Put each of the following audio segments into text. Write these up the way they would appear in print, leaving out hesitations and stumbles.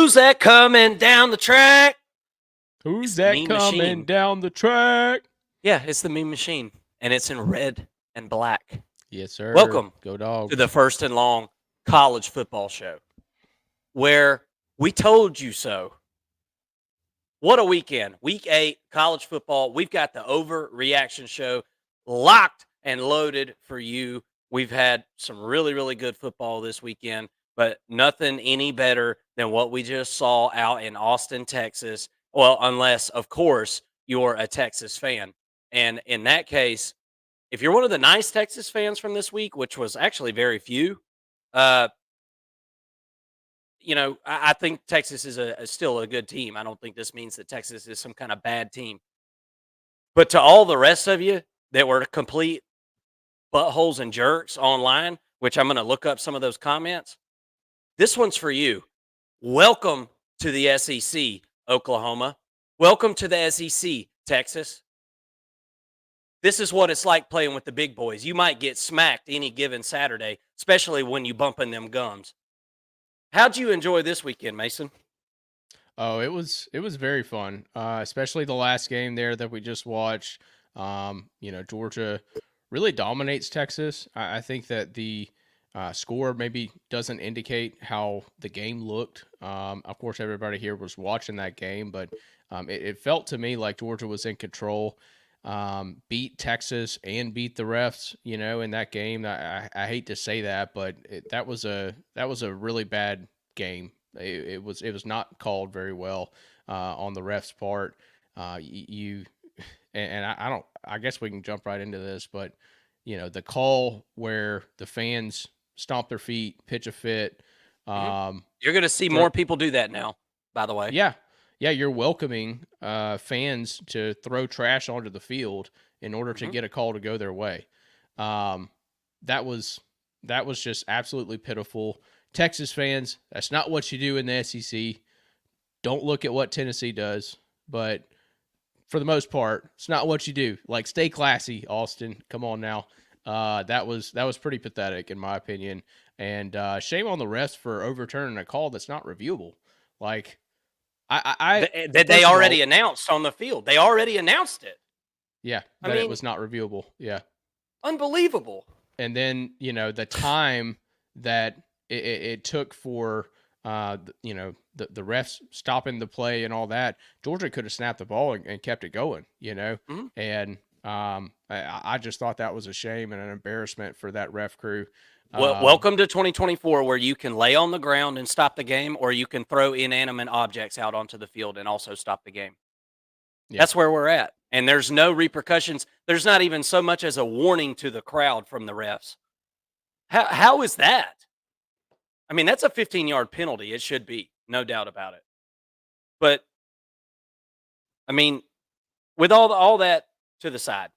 Who's that coming down the track? Who's It's the that Mean coming Machine. down the track? Yeah, it's the Mean Machine, and it's in red and black. Yes, sir. Welcome Go to the Dogs. First and Long College Football Show, where we told you so. What a weekend. Week 8, college football. We've got the overreaction show locked and loaded for you. We've had some really, really good football this weekend, but nothing any better than what we just saw out in Austin, Texas. Well, unless, of course, you're a Texas fan. And in that case, if you're one of the nice Texas fans from this week, which was actually very few, uh, I think Texas is still a good team. I don't think this means that Texas is some kind of bad team. But to all the rest of you that were complete buttholes and jerks online, which I'm going to look up some of those comments, this one's for you. Welcome to the SEC, Oklahoma. Welcome to the SEC, Texas. This is what it's like playing with the big boys. You might get smacked any given Saturday, especially when you bumping them gums. How'd you enjoy this weekend, Mason? Oh, it was very fun, especially the last game there that we just watched. Georgia really dominates Texas. I think that the score maybe doesn't indicate how the game looked. Of course, everybody here was watching that game, but it felt to me like Georgia was in control. Beat Texas and beat the refs, in that game. I hate to say that, but that was a really bad game. It was not called very well on the refs' part. You and I don't. I guess we can jump right into this, but the call where the fans stomp their feet, pitch a fit. You're going to see more people do that now, by the way. Yeah, yeah, you're welcoming fans to throw trash onto the field in order to get a call to go their way. That was just absolutely pitiful. Texas fans, that's not what you do in the SEC. Don't look at what Tennessee does, but for the most part, it's not what you do. Like, stay classy, Austin. Come on now. That was pretty pathetic in my opinion, and shame on the refs for overturning a call that's not reviewable. Like, that they already announced on the field. They already announced it. Yeah, that it was not reviewable. Yeah. Unbelievable. And then, the time that it took for, the refs stopping the play and all that, Georgia could have snapped the ball and kept it going, And I just thought that was a shame and an embarrassment for that ref crew. Well, welcome to 2024, where you can lay on the ground and stop the game, or you can throw inanimate objects out onto the field and also stop the game. Yeah. That's where we're at. And there's no repercussions. There's not even so much as a warning to the crowd from the refs. How is that? I mean, that's a 15-yard penalty. It should be, no doubt about it. But, I mean, with all that to the side,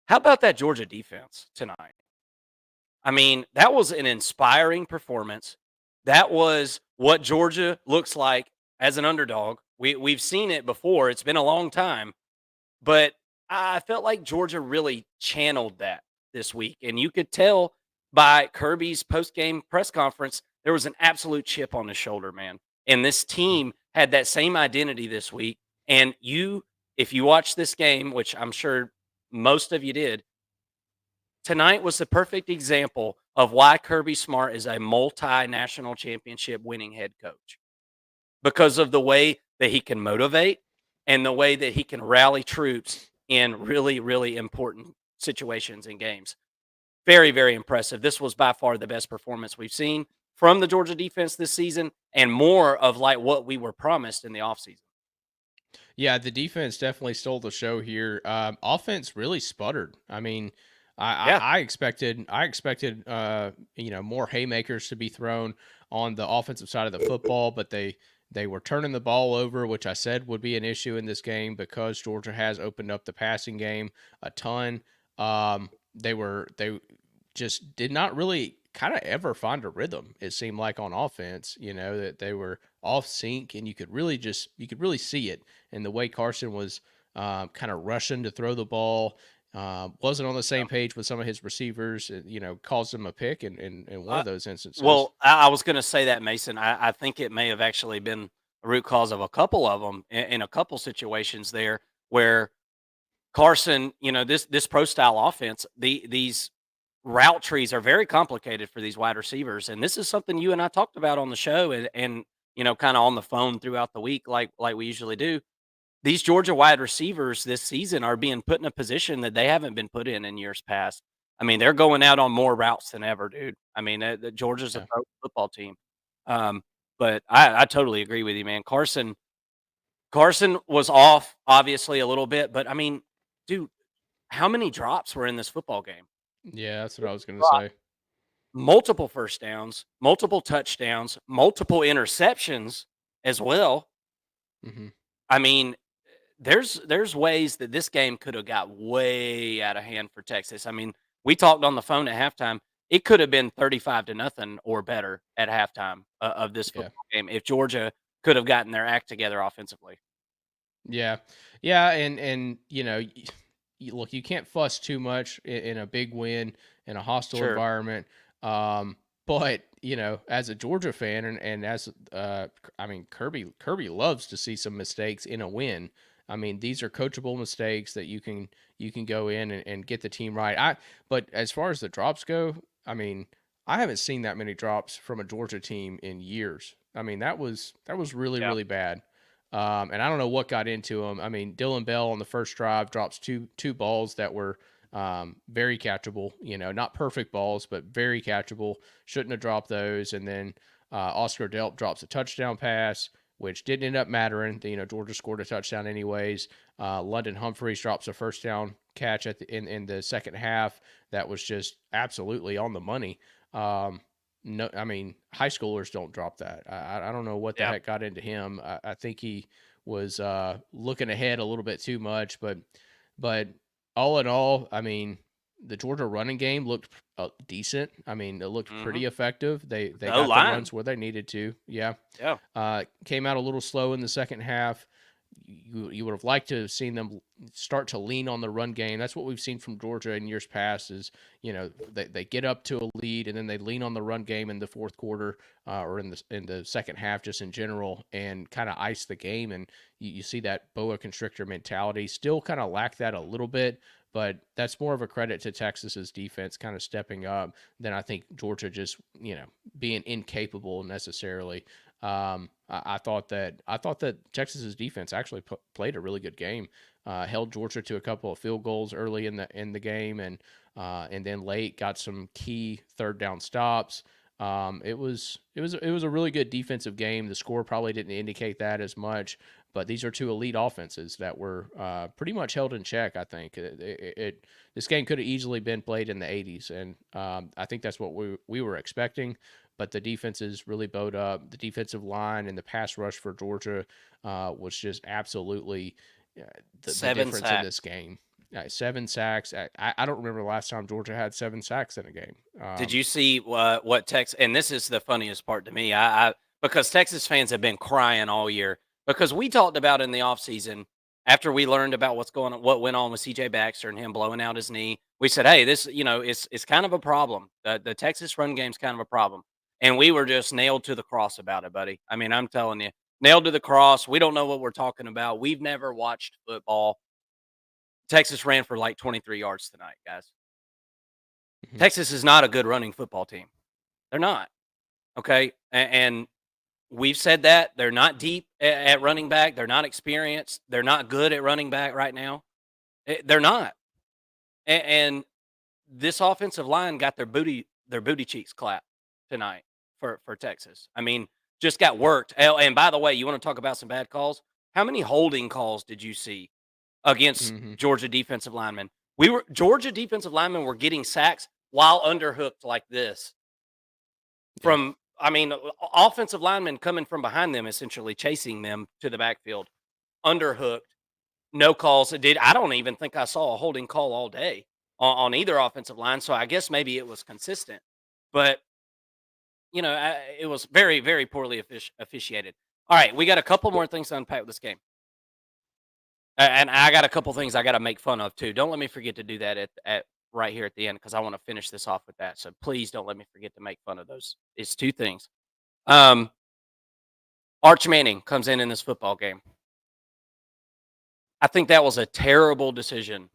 how about that Georgia defense tonight? I mean, that was an inspiring performance. That was what Georgia looks like as an underdog. We've seen it before. It's been a long time. But I felt like Georgia really channeled that this week. And you could tell by Kirby's post-game press conference, there was an absolute chip on his shoulder, man. And this team had that same identity this week. And if you watch this game, which I'm sure most of you did, tonight was the perfect example of why Kirby Smart is a multinational championship winning head coach, because of the way that he can motivate and the way that he can rally troops in really, really important situations and games. Very, very impressive. This was by far the best performance we've seen from the Georgia defense this season, and more of like what we were promised in the offseason. Yeah, the defense definitely stole the show here. Offense really sputtered. I mean, I expected more haymakers to be thrown on the offensive side of the football, but they were turning the ball over, which I said would be an issue in this game because Georgia has opened up the passing game a ton. They just did not really kind of ever find a rhythm. It seemed like on offense, that they were off sync, and you could really see it in the way Carson was kind of rushing to throw the ball. Wasn't on the same page with some of his receivers. Caused him a pick in one Uh, of those instances. well, I was going to say that, Mason. I think it may have actually been the root cause of a couple of them in a couple situations there where Carson, this pro style offense, these route trees are very complicated for these wide receivers, and this is something you and I talked about on the show, and kind of on the phone throughout the week, like we usually do. These Georgia wide receivers this season are being put in a position that they haven't been put in years past. I mean, they're going out on more routes than ever, dude. I mean, Georgia's a Yeah. pro football team. Um, but I totally agree with you, man. Carson was off, obviously, a little bit, but I mean, dude, how many drops were in this football game? Yeah, that's what I was going to say. Multiple first downs, multiple touchdowns, multiple interceptions as well. Hmm. I mean, there's ways that this game could have got way out of hand for Texas. I mean, we talked on the phone at halftime. It could have been 35 to nothing or better at halftime of this Yeah. football game if Georgia could have gotten their act together offensively. Yeah, yeah, and look, you can't fuss too much in a big win in a hostile Sure. environment. But as a Georgia fan, and as I mean, Kirby loves to see some mistakes in a win. I mean, these are coachable mistakes that you can go in and get the team right. But as far as the drops go, I mean, I haven't seen that many drops from a Georgia team in years. I mean, that was really Yeah. really bad. And I don't know what got into him. I mean, Dylan Bell on the first drive drops two balls that were very catchable. Not perfect balls, but very catchable. Shouldn't have dropped those. And then Oscar Delp drops a touchdown pass, which didn't end up mattering. Georgia scored a touchdown anyways. London Humphreys drops a first down catch in the second half that was just absolutely on the money. No, I mean, high schoolers don't drop that. I don't know what the Yeah. heck got into him. I think he was looking ahead a little bit too much, but all in all, I mean, the Georgia running game looked decent. I mean, it looked Hmm. pretty effective. They The O got the line. runs where they needed to. Yeah, Yeah. came out a little slow in the second half. You would have liked to have seen them start to lean on the run game. That's what we've seen from Georgia in years past. Is they get up to a lead and then they lean on the run game in the fourth quarter or in the second half, just in general, and kind of ice the game. And you see that boa constrictor mentality. Still kind of lack that a little bit, but that's more of a credit to Texas's defense kind of stepping up than I think Georgia just being incapable necessarily. I thought that Texas's defense actually played a really good game. Held Georgia to a couple of field goals early in the game, and then late got some key third down stops. It was a really good defensive game. The score probably didn't indicate that as much, but these are two elite offenses that were pretty much held in check. I think this game could have easily been played in the 80s, and I think that's what we were expecting. But the defenses really bowed up. The defensive line and the pass rush for Georgia was just absolutely uh, the Seven difference in sacks. this game. 7 sacks. I don't remember the last time Georgia had 7 sacks in a game. Did you see what Texas? And this is the funniest part to me. I because Texas fans have been crying all year because we talked about in the offseason after we learned about what went on with CJ Baxter and him blowing out his knee. We said, hey, this it's kind of a problem. The Texas run game's kind of a problem, and we were just nailed to the cross about it, buddy. I mean, I'm telling you, nailed to the cross. We don't know what we're talking about. We've never watched football. Texas ran for like 23 yards tonight, guys. Mhm. Texas is not a good running football team. They're not. Okay. And we've said that. They're not deep at running back. They're not experienced. They're not good at running back right now. They're not. And this offensive line got their booty cheeks clapped tonight for Texas. I mean, just got worked. And by the way, you want to talk about some bad calls? How many holding calls did you see against Mhm. Georgia defensive linemen? Georgia defensive linemen were getting sacks while underhooked like this Yeah. from I mean, offensive linemen coming from behind them, essentially chasing them to the backfield, underhooked, no calls. I don't even think I saw a holding call all day on either offensive line. So I guess maybe it was consistent, but it was very, very poorly officiated. All right, we got a couple more things to unpack with this game. And I got a couple things I got to make fun of too. Don't let me forget to do that at right here at the end because I want to finish this off with that. So please don't let me forget to make fun of those. It's two things. Um, Arch Manning comes in this football game. I think that was a terrible decision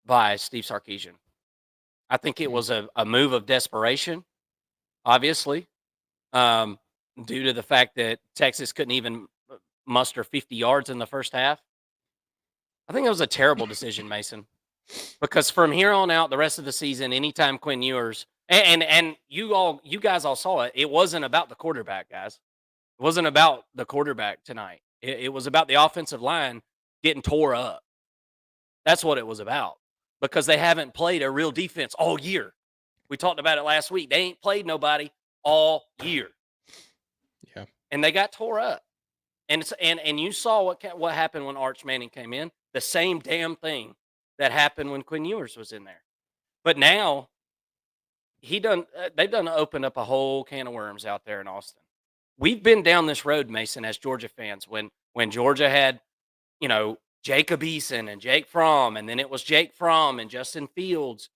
by Steve Sarkisian. I think it Mm. was a move of desperation, obviously, um, due to the fact that Texas couldn't even muster 50 yards in the first half. I think it was a terrible decision, Mason, because from here on out, the rest of the season, anytime Quinn Ewers and you guys all saw it, it wasn't about the quarterback, guys. It wasn't about the quarterback tonight. It was about the offensive line getting tore up. That's what it was about because they haven't played a real defense all year. We talked about it last week. They ain't played nobody all year, Yeah. and they got tore up. And you saw what happened when Arch Manning came in. The same damn thing that happened when Quinn Ewers was in there. But now they've done opened up a whole can of worms out there in Austin. We've been down this road, Mason, as Georgia fans. When Georgia had, Jacob Eason and Jake Fromm, and then it was Jake Fromm and Justin Fields.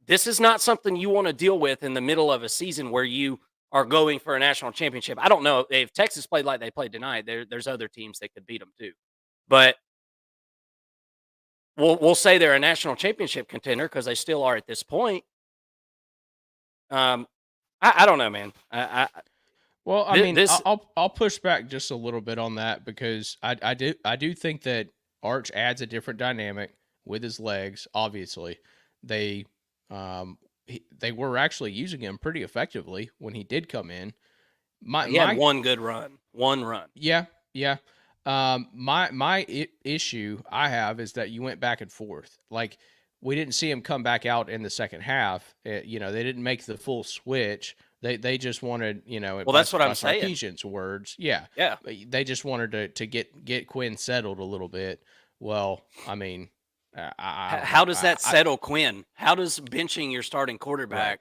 This is not something you want to deal with in the middle of a season where you are going for a national championship. I don't know if Texas played like they played tonight. There's other teams that could beat them too, but we'll say they're a national championship contender because they still are at this point. Um, I don't know, man. Well, I mean, This I'll push back just a little bit on that because I do think that Arch adds a different dynamic with his legs. Obviously, they they were actually using him pretty effectively when he did come in. My he had my one good run, one run. Yeah, yeah. My issue I have is that you went back and forth. Like we didn't see him come back out in the second half. They didn't make the full switch. They just wanted, Well, by that's what I'm saying. Sarkisian's words, yeah, Yeah. they just wanted to get Quinn settled a little bit. Well, I mean, I don't How know. does that settle Quinn? How does benching your starting Right. quarterback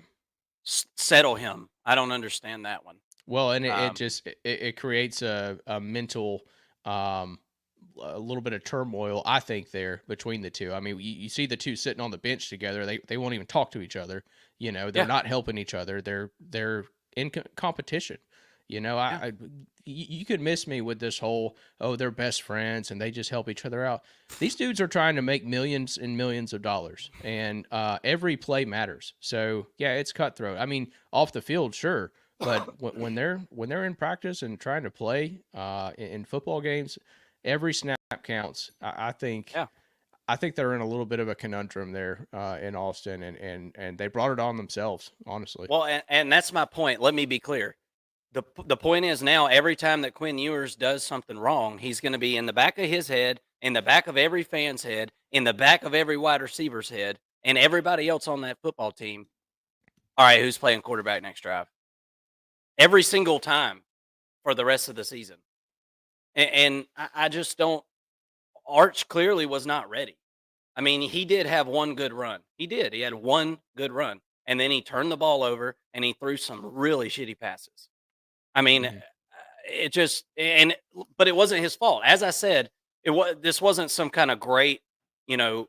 settle him? I don't understand that one. Well, and it Um, just it creates a mental um a little bit of turmoil, I think, there between the two. I mean, you see the two sitting on the bench together. They won't even talk to each other. They're yeah, not helping each other. They're in competition. yeah, You could miss me with this whole, oh, they're best friends and they just help each other out. These dudes are trying to make millions and millions of dollars, and every play matters. So yeah, it's cutthroat. I mean, off the field, sure, but when they're in practice and trying to play in football games, every snap counts. yeah. I think they're in a little bit of a conundrum there in Austin, and they brought it on themselves, honestly. Well, and that's my point. Let me be clear. The point is now every time that Quinn Ewers does something wrong, he's going to be in the back of his head, in the back of every fan's head, in the back of every wide receiver's head, and everybody else on that football team. All right, who's playing quarterback next drive? Every single time for the rest of the season. And I just don't. Arch clearly was not ready. I mean, he did have one good run. He did. He had one good run. And then he turned the ball over and he threw some really shitty passes. I mean, Mhm. it just but it wasn't his fault. As I said, this wasn't some kind of great,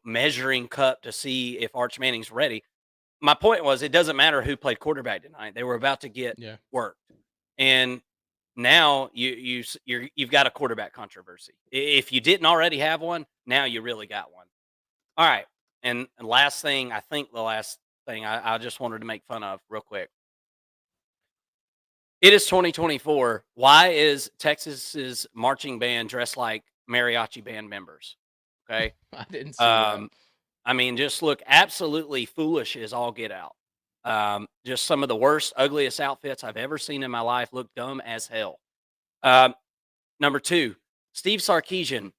measuring cup to see if Arch Manning's ready. My point was it doesn't matter who played quarterback tonight. They were about to get Yeah. worked. And now you've got a quarterback controversy. If you didn't already have one, now you really got one. All right. And last thing, I think the last thing I just wanted to make fun of real quick. It is 2024. Why is Texas's marching band dressed like mariachi band members? Okay. I didn't see that. Um, I mean, just look absolutely foolish as all get out. Just some of the worst, ugliest outfits I've ever seen in my life. Look dumb as hell. Um, Number two, Steve Sarkisian.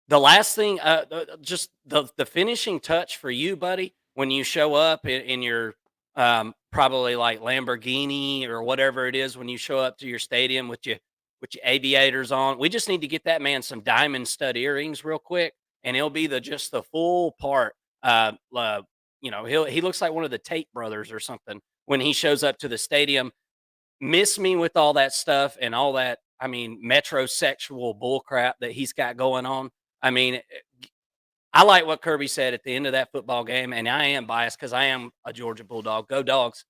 The last thing, just the finishing touch for you, buddy, when you show up in your probably like Lamborghini or whatever it is when you show up to your stadium with your aviators on. We just need to get that man some diamond stud earrings real quick, and he'll be just the full part. He looks like one of the Tate brothers or something when he shows up to the stadium. Miss me with all that stuff and all that. I mean, metrosexual bullcrap that he's got going on. I mean, I like what Kirby said at the end of that football game, and I am biased because I am a Georgia Bulldog. Go Dogs!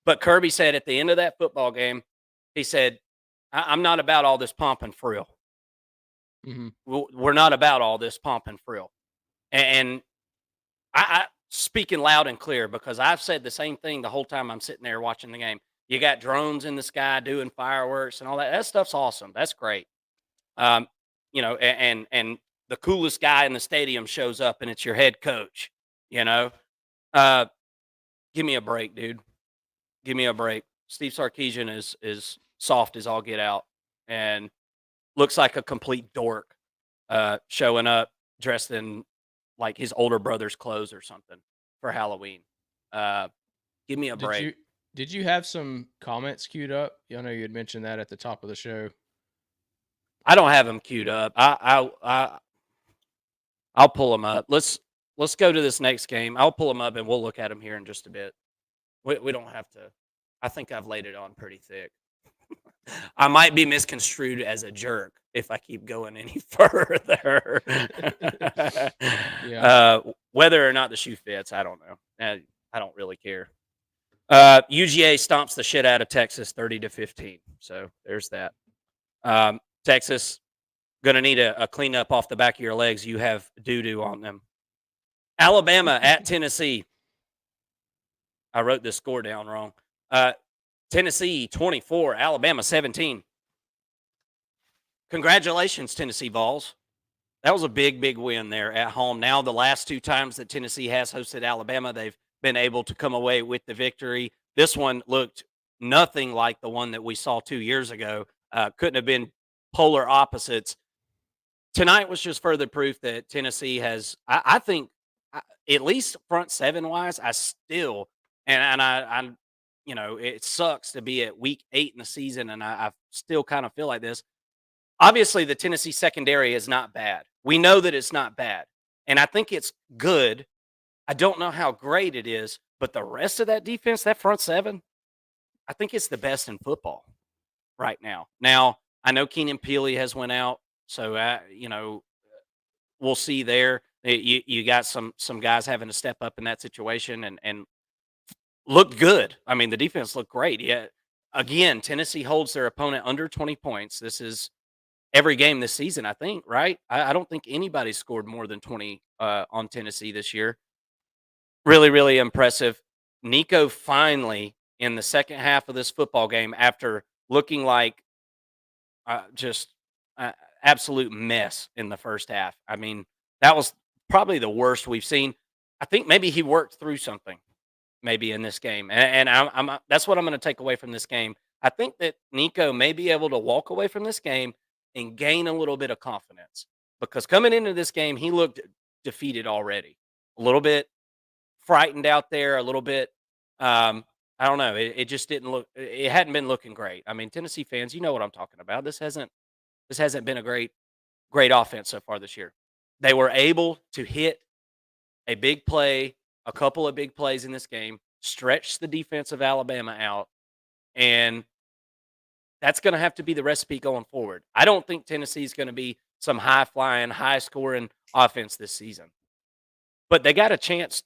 But Kirby said at the end of that football game, he said, I'm not about all this pomp and frill. Hmm. We're not about all this pomp and frill." And I speaking loud and clear because I've said the same thing the whole time I'm sitting there watching the game. You got drones in the sky doing fireworks and all that. That stuff's awesome. That's great. Um, and the coolest guy in the stadium shows up and it's your head coach. You know, uh, give me a break, dude. Give me a break. Steve Sarkisian is soft as all get out, and looks like a complete dork, showing up dressed in like his older brother's clothes or something for Halloween. Uh, give me a Did break. you did you have some comments queued up? I know you had mentioned that at the top of the show. I don't have him queued up. I'll pull him up. Let's go to this next game. I'll pull him up and we'll look at him here in just a bit. We don't have to. I think I've laid it on pretty thick. I might be misconstrued as a jerk if I keep going any further. Yeah. Whether or not the shoe fits, I don't know. I don't really care. UGA stomps the shit out of Texas 30-15. So there's that. Texas going to need a cleanup off the back of your legs. You have doo doo on them. Alabama at Tennessee. I wrote this score down wrong. Tennessee 24, Alabama 17. Congratulations, Tennessee Vols. That was a big, big win there at home. Now, the last two times that Tennessee has hosted Alabama, they've been able to come away with the victory. This one looked nothing like the one that we saw 2 years ago. Couldn't have been polar opposites. Tonight was just further proof that Tennessee has, I think, at least front seven wise, I still, it sucks to be at week 8 in the season, and I still kind of feel like this. Obviously, the Tennessee secondary is not bad. We know that it's not bad, and I think it's good. I don't know how great it is, but the rest of that defense, that front seven, I think it's the best in football right now. Now, I know Keenan Peely has went out, so we'll see there. You got some guys having to step up in that situation and looked good. I mean, the defense looked great. Yeah. Again, Tennessee holds their opponent under 20 points. This is every game this season, I think, right? I don't think anybody scored more than 20 on Tennessee this year. Really, really impressive. Nico finally in the second half of this football game, after looking like just absolute mess in the first half. I mean, that was probably the worst we've seen. I think maybe he worked through something maybe in this game, and I'm that's what I'm going to take away from this game. I think that Nico may be able to walk away from this game and gain a little bit of confidence because coming into this game, he looked defeated already, a little bit frightened out there, a little bit. I don't know. It just didn't look. It hadn't been looking great. I mean, Tennessee fans, you know what I'm talking about. This hasn't been a great offense so far this year. They were able to hit a big play, a couple of big plays in this game, stretch the defense of Alabama out, and that's going to have to be the recipe going forward. I don't think Tennessee is going to be some high flying, high scoring offense this season, but they got a chance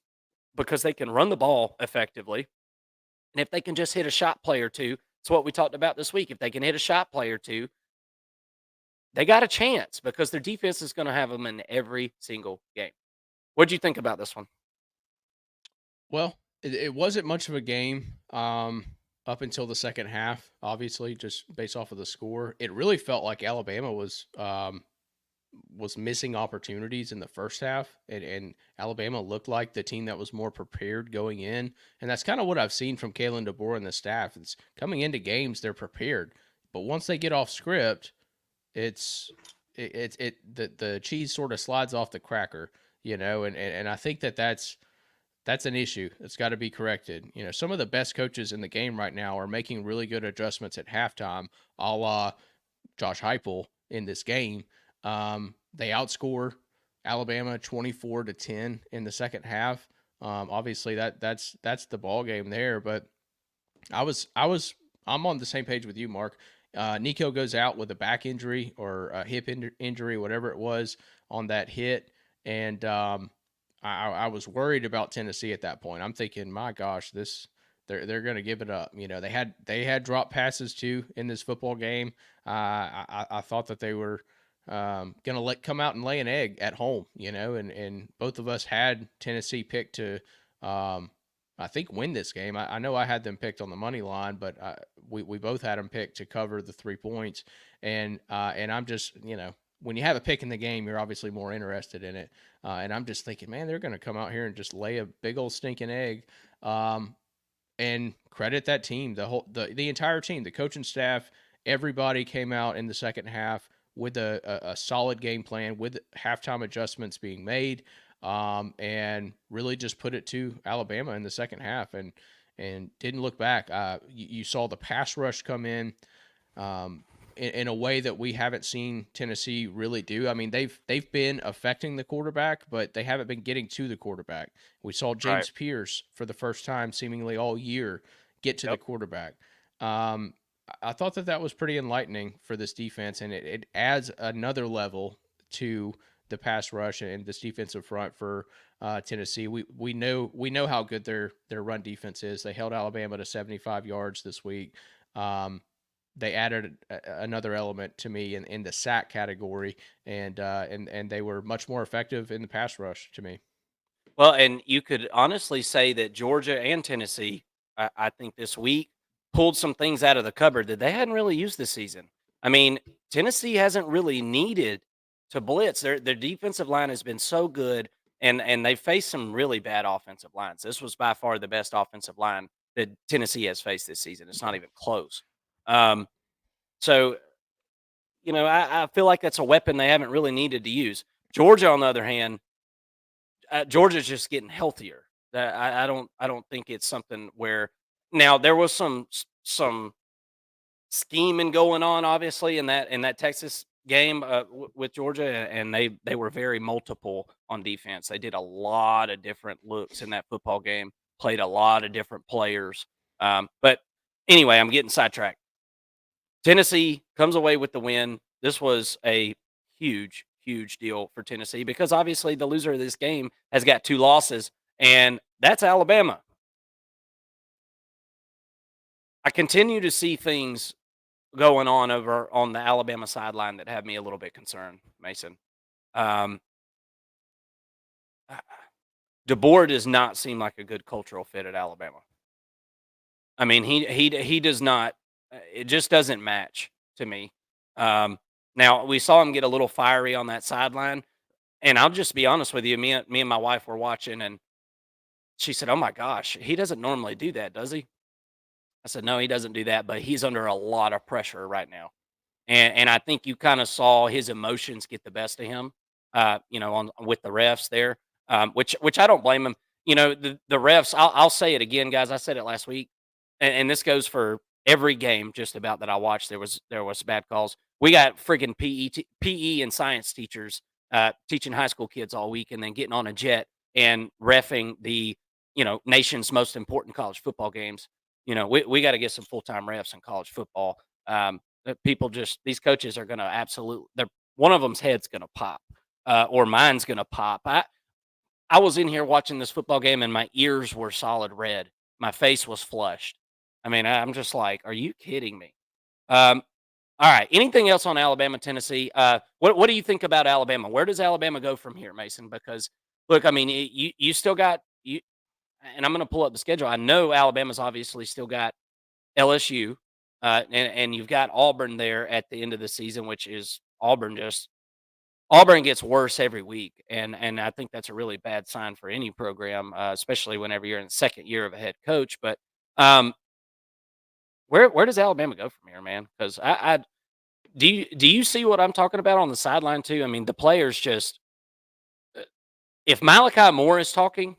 because they can run the ball effectively. And if they can just hit a shot play or two, it's what we talked about this week. If they can hit a shot play or two, they got a chance because their defense is going to have them in every single game. What do you think about this one? Well, it wasn't much of a game up until the second half. Obviously, just based off of the score, it really felt like Alabama was missing opportunities in the first half, and Alabama looked like the team that was more prepared going in, and that's kind of what I've seen from Kalen DeBoer and the staff. It's coming into games they're prepared, but once they get off script, it's the cheese sort of slides off the cracker, and I think that's an issue that's got to be corrected. Some of the best coaches in the game right now are making really good adjustments at halftime, a la Josh Heupel in this game. They outscore Alabama 24-10 in the second half. Obviously, that's the ball game there. But I'm on the same page with you, Mark. Nico goes out with a back injury or a hip injury, whatever it was, on that hit, and I was worried about Tennessee at that point. I'm thinking, my gosh, this they're going to give it up. You know, they had drop passes too in this football game. I thought that they were going to come out and lay an egg at home. You know, and both of us had Tennessee picked to. I think win this game. I know I had them picked on the money line, but we both had them picked to cover the 3 points. And I'm just, you know, when you have a pick in the game, you're obviously more interested in it. And I'm just thinking, man, they're going to come out here and just lay a big old stinking egg. And credit that team, the entire team, the coaching staff, everybody came out in the second half with a solid game plan, with halftime adjustments being made, and really just put it to Alabama in the second half, and didn't look back. You saw the pass rush come in a way that we haven't seen Tennessee really do. I mean, they've been affecting the quarterback, but they haven't been getting to the quarterback. We saw James Pierce for the first time seemingly all year get to the quarterback. I thought that was pretty enlightening for this defense, and it adds another level to the pass rush and this defensive front for Tennessee. We know how good their run defense is. They held Alabama to 75 yards this week. They added another element to me in the sack category, and they were much more effective in the pass rush to me. Well, and you could honestly say that Georgia and Tennessee, I think this week, pulled some things out of the cupboard that they hadn't really used this season. I mean, Tennessee hasn't really needed to blitz. Their defensive line has been so good, and they faced some really bad offensive lines. This was by far the best offensive line that Tennessee has faced this season. It's not even close. Um, so, you know, I feel like that's a weapon they haven't really needed to use. Georgia, on the other hand, Georgia's just getting healthier. I don't think it's something where now there was some scheming going on, obviously, in that Texas game with Georgia, and they were very multiple on defense. They did a lot of different looks in that football game, played a lot of different players. But anyway, I'm getting sidetracked. Tennessee comes away with the win. This was a huge, huge deal for Tennessee because obviously the loser of this game has got 2 losses, and that's Alabama. I continue to see things going on over on the Alabama sideline that have me a little bit concerned, Mason. Um, DeBoer does not seem like a good cultural fit at Alabama. I mean, he does not. It just doesn't match to me. Now we saw him get a little fiery on that sideline, and I'll just be honest with you. Me and my wife were watching, and she said, "Oh my gosh, he doesn't normally do that, does he?" I said, "No, he doesn't do that, but he's under a lot of pressure right now." And I think you kind of saw his emotions get the best of him, you know, on with the refs there, which I don't blame him. You know, the refs. I'll say it again, guys. I said it last week, and this goes for every game just about that I watched. There was bad calls. We got friggin' PE and science teachers teaching high school kids all week, and then getting on a jet and refing the nation's most important college football games. You know, we got to get some full time refs in college football. People just these coaches are going to absolutely. One of them's head's going to pop, or mine's going to pop. I was in here watching this football game, and my ears were solid red. My face was flushed. I mean, I'm just like, are you kidding me? All right. Anything else on Alabama, Tennessee? What do you think about Alabama? Where does Alabama go from here, Mason? Because look, I mean, you still got you, and I'm going to pull up the schedule. I know Alabama's obviously still got LSU, and you've got Auburn there at the end of the season, which is Auburn gets worse every week, and I think that's a really bad sign for any program, especially whenever you're in the second year of a head coach. But um, where does Alabama go from here, man? Because I do you see what I'm talking about on the sideline too? I mean, the players just if Malachi Moore is talking,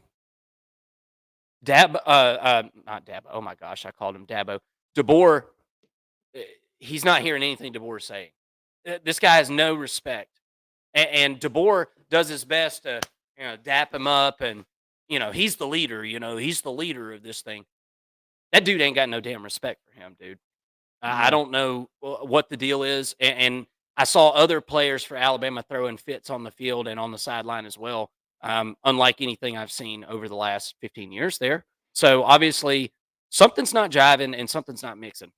not Dab. Oh my gosh, I called him Dabo. DeBoer, uh, he's not hearing anything DeBoer's saying. This guy has no respect, and DeBoer does his best to dap him up, and he's the leader. He's the leader of this thing. That dude ain't got no damn respect for him, dude. I No. don't know what the deal is, and I saw other players for Alabama throwing fits on the field and on the sideline as well, unlike anything I've seen over the last 15 years there. So obviously, something's not jiving and something's not mixing.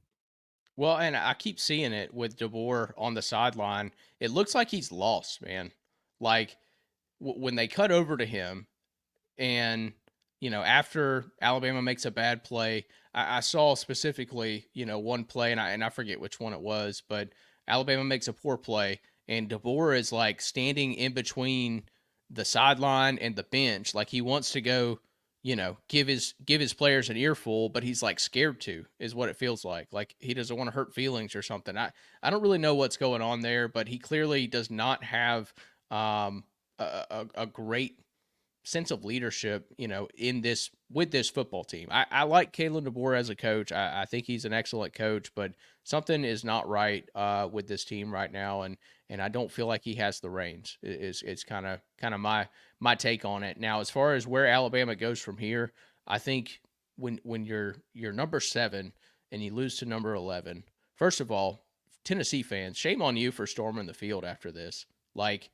Well, and I keep seeing it with DeBoer on the sideline. It looks like he's lost, man. Like when they cut over to him, and after Alabama makes a bad play, I saw specifically one play, and I forget which one it was, but Alabama makes a poor play, and DeBoer is like standing in between the sideline and the bench, like he wants to go, give his players an earful, but he's like scared to, is what it feels like he doesn't want to hurt feelings or something. I don't really know what's going on there, but he clearly does not have a great sense of leadership, in this with this football team. I like Kalen DeBoer as a coach. I think he's an excellent coach, but something is not right with this team right now, and I don't feel like he has the reins. It's kind of my take on it. Now, as far as where Alabama goes from here, I think when you're number 7 and you lose to number 11, first of all, Tennessee fans, shame on you for storming the field after this. Like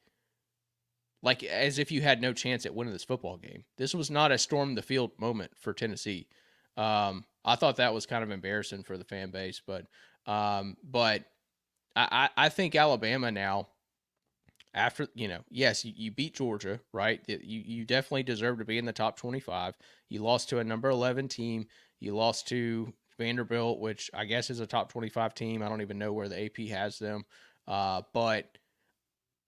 as if you had no chance at winning this football game. This was not a storm the field moment for Tennessee. I thought that was kind of embarrassing for the fan base, but I think Alabama now, after yes, you beat Georgia, right? You definitely deserve to be in the top 25. You lost to a number 11 team. You lost to Vanderbilt, which I guess is a top 25 team. I don't even know where the AP has them, but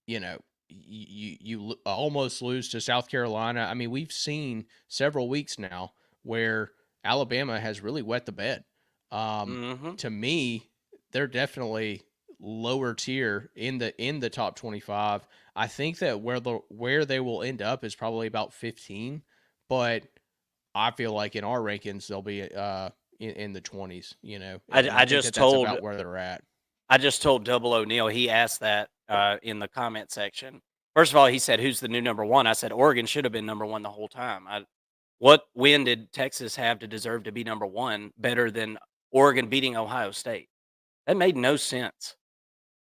you know you almost lose to South Carolina. I mean, we've seen several weeks now where Alabama has really wet the bed. Hmm. To me, they're definitely lower tier in the top 25. I think that where they will end up is probably about 15, but I feel like in our rankings they'll be in the 20s, and I I think just that that's told about where they're at. Double O'Neal. He asked that in the comment section. First of all, he said, "Who's the new number one?" I said, "Oregon should have been number one the whole time." What win did Texas have to deserve to be number one better than Oregon beating Ohio State? That made no sense.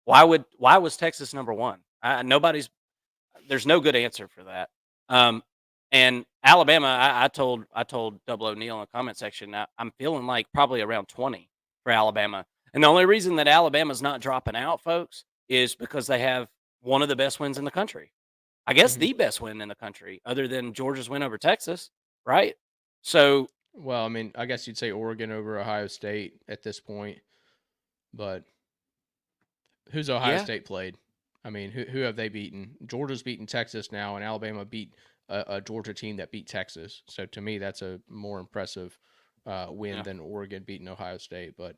Why was Texas number one? Nobody's there's no good answer for that. Um, and Alabama, I told Double O'Neal in the comment section, I'm feeling like probably around 20 for Alabama. And the only reason that Alabama's not dropping out, folks, is because they have one of the best wins in the country. I guess Mhm. the best win in the country, other than Georgia's win over Texas, right? So Well, I mean, I guess you'd say Oregon over Ohio State at this point, but who's Ohio yeah, State played? I mean, who have they beaten? Georgia's beaten Texas now, and Alabama beat a Georgia team that beat Texas. So to me, that's a more impressive win yeah, than Oregon beating Ohio State, but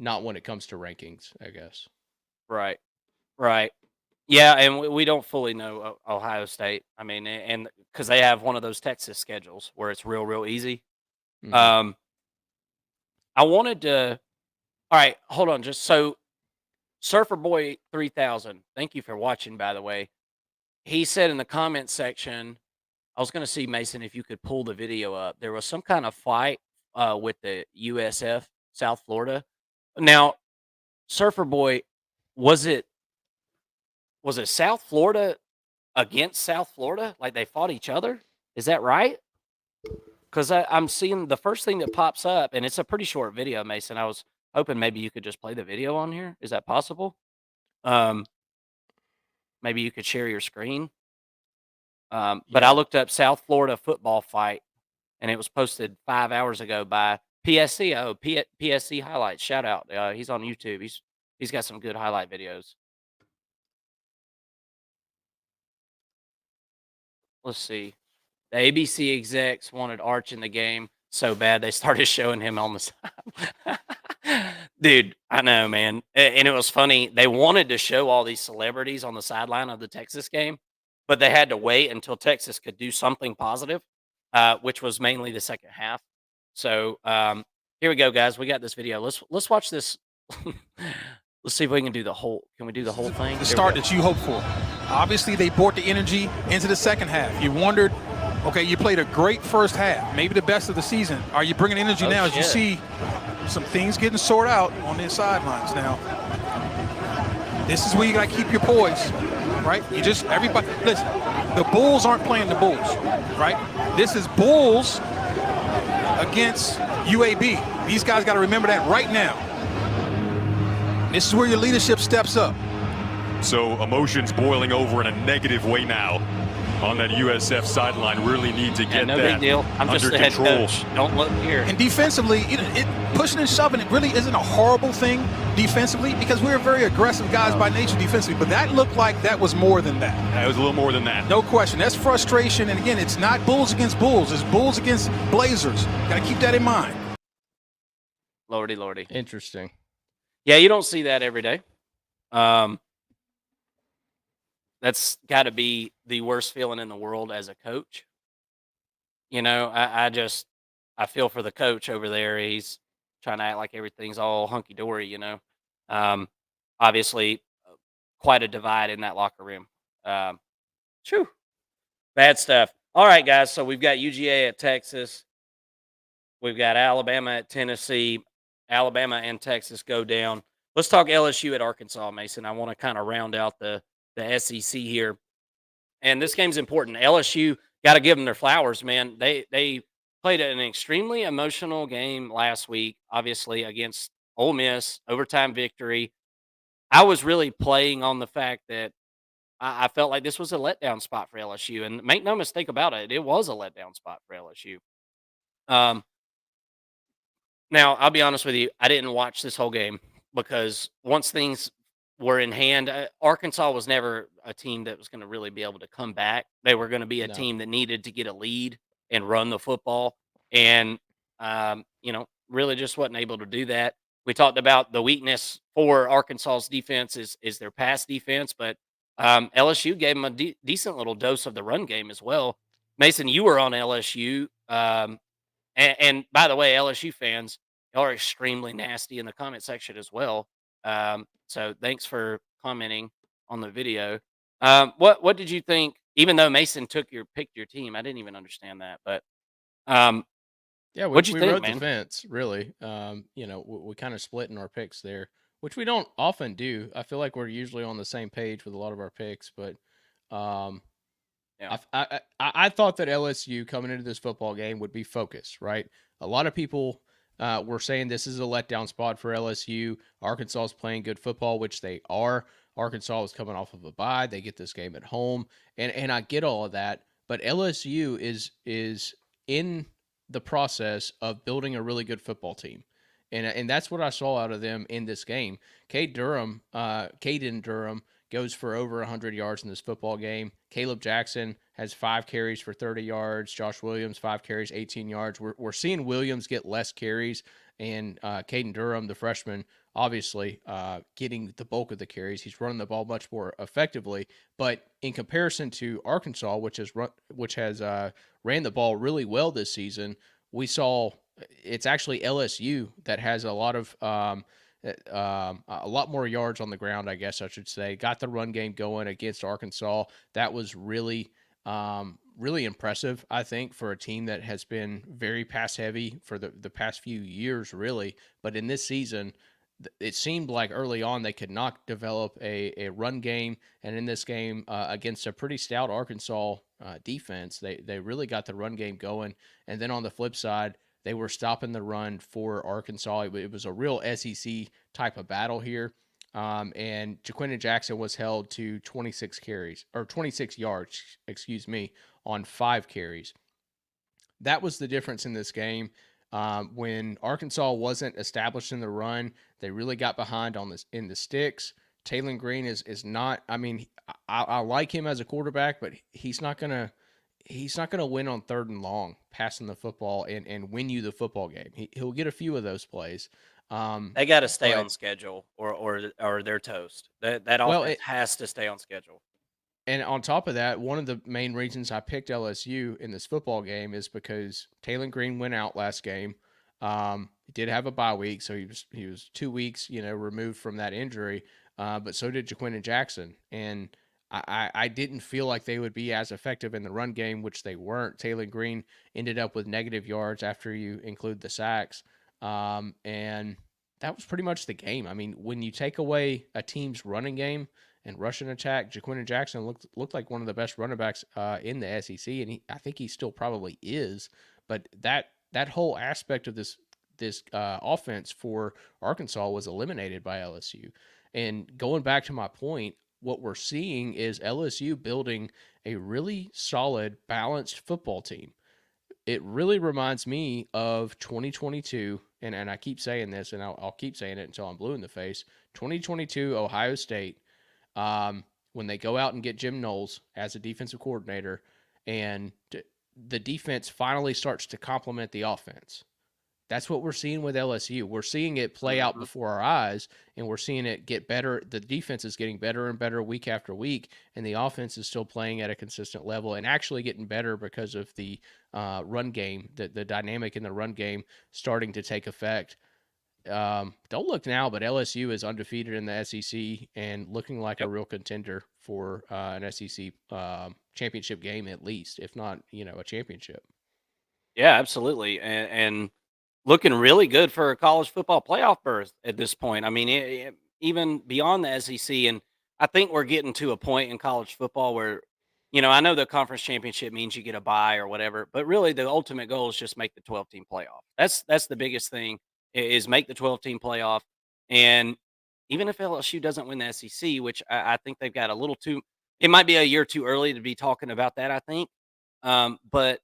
not when it comes to rankings, I guess. right, right. Yeah, and we don't fully know Ohio State. I mean, and because they have one of those Texas schedules where it's real easy. Hmm. Um, I wanted to. All right, hold on. Just so Surfer Boy 3000. Thank you for watching. By the way, he said in the comment section, I was going to see Mason if you could pull the video up. There was some kind of fight with the USF South Florida. Now, Surfer Boy, was it South Florida against South Florida? Like they fought each other? Is that right? Because I'm seeing the first thing that pops up, and it's a pretty short video, Mason. I was hoping maybe you could just play the video on here. Is that possible? Um, Maybe you could share your screen. But I Yeah. looked up South Florida football fight, and it was posted 5 hours ago by PSC. Oh, PSC highlights. Shout out. He's on YouTube. He's got some good highlight videos. Let's see. The ABC execs wanted Arch in the game so bad they started showing him on the side. Dude, I know, man. And it was funny. They wanted to show all these celebrities on the sideline of the Texas game, but they had to wait until Texas could do something positive, which was mainly the second half. So here we go, guys. We got this video. Let's watch this. Let's see if we can do the whole. Can we do the whole thing? The Here we start go. that you hoped for. Obviously, they brought the energy into the second half. You wondered Okay, you played a great first half, maybe the best of the season. Are you bringing energy Oh, now as you shit. see some things getting sorted out on the sidelines now? This is where you got to keep your poise, right? You just, everybody, listen, the Bulls aren't playing the Bulls, right? This is Bulls against UAB. These guys got to remember that right now. This is where your leadership steps up. So emotions boiling over in a negative way now on that USF sideline. Really need to get no that big deal. I'm just under the head control. coach. Don't look here. And defensively, it pushing and shoving, it really isn't a horrible thing defensively because we're very aggressive guys by nature defensively. But that looked like that was more than that. That was a little more than that. No question. That's frustration. And again, it's not Bulls against Bulls. It's Bulls against Blazers. Got to keep that in mind. Lordy, lordy. Interesting. Yeah, you don't see that every day. That's got to be the worst feeling in the world as a coach. You know, I feel for the coach over there. He's trying to act like everything's all hunky dory. You know, obviously, quite a divide in that locker room. Phew, bad stuff. All right, guys. So we've got UGA at Texas. We've got Alabama at Tennessee. Alabama and Texas go down. Let's talk LSU at Arkansas, Mason. I want to kind of round out the SEC here. And this game's important. LSU, got to give them their flowers, man. They played an extremely emotional game last week, obviously, against Ole Miss, overtime victory. I was really playing on the fact that I felt like this was a letdown spot for LSU. And make no mistake about it, it was a letdown spot for LSU. Now, I'll be honest with you, I didn't watch this whole game because once things were in hand, Arkansas was never a team that was going to really be able to come back. They were going to be a No. team that needed to get a lead and run the football, and really just wasn't able to do that. We talked about the weakness for Arkansas's defense is their pass defense, but LSU gave them a decent little dose of the run game as well. Mason, you were on LSU. And by the way, LSU fans, y'all are extremely nasty in the comment section as well. So thanks for commenting on the video. What did you think? Even though Mason picked your team, I didn't even understand that. But Yeah, what'd you we think, rode man? the fence, really. We kind of split in our picks there, which we don't often do. I feel like we're usually on the same page with a lot of our picks, but Yeah. I thought that LSU coming into this football game would be focused, right? A lot of people were saying this is a letdown spot for LSU. Arkansas is playing good football, which they are. Arkansas is coming off of a bye. They get this game at home, and I get all of that. But LSU is in the process of building a really good football team. And that's what I saw out of them in this game. Caden Durham goes for over 100 yards in this football game. Caleb Jackson has 5 carries for 30 yards. Josh Williams, 5 carries, 18 yards. We're seeing Williams get less carries, and Caden Durham, the freshman, obviously getting the bulk of the carries. He's running the ball much more effectively. But in comparison to Arkansas, which has ran the ball really well this season, we saw it's actually LSU that has a lot more yards on the ground, I guess I should say. Got the run game going against Arkansas. That was really impressive, I think, for a team that has been very pass heavy for the past few years, really. But in this season, it seemed like early on they could not develop a run game. And in this game against a pretty stout Arkansas defense, they really got the run game going. And then on the flip side, they were stopping the run for Arkansas. It was a real SEC type of battle here. And Jaquindon Jackson was held to 26 yards, on 5 carries. That was the difference in this game. When Arkansas wasn't established in the run, they really got behind in the sticks. Taylor Green is not. I mean, I like him as a quarterback, but he's not gonna win on 3rd and long passing the football and win you the football game. He'll get a few of those plays. They got to stay on schedule, or they're toast. That offense has to stay on schedule. And on top of that, one of the main reasons I picked LSU in this football game is because Taylor Green went out last game. He did have a bye week, so he was 2 weeks, removed from that injury. But so did Jaquindon Jackson. And I didn't feel like they would be as effective in the run game, which they weren't. Taylor Green ended up with negative yards after you include the sacks. And that was pretty much the game. I mean, when you take away a team's running game and rushing attack, Jaquinton Jackson looked like one of the best running backs in the SEC, and I think he still probably is. But that whole aspect of this offense for Arkansas was eliminated by LSU. And going back to my point, what we're seeing is LSU building a really solid, balanced football team. It really reminds me of 2022, and I keep saying this, and I'll keep saying it until I'm blue in the face. 2022 Ohio State, when they go out and get Jim Knowles as a defensive coordinator, and the defense finally starts to complement the offense. That's what we're seeing with LSU. We're seeing it play out before our eyes, and we're seeing it get better. The defense is getting better and better week after week, and the offense is still playing at a consistent level and actually getting better because of the run game, the dynamic in the run game starting to take effect. Don't look now, but LSU is undefeated in the SEC and looking like a real contender for an SEC championship game at least, if not, a championship. Yeah, absolutely. And looking really good for a college football playoff berth at this point. I mean, even beyond the SEC, and I think we're getting to a point in college football where, I know the conference championship means you get a bye or whatever, but really the ultimate goal is just make the 12-team playoff. That's the biggest thing is make the 12-team playoff. And even if LSU doesn't win the SEC, which I think they've got a little too, it might be a year too early to be talking about that. I think, but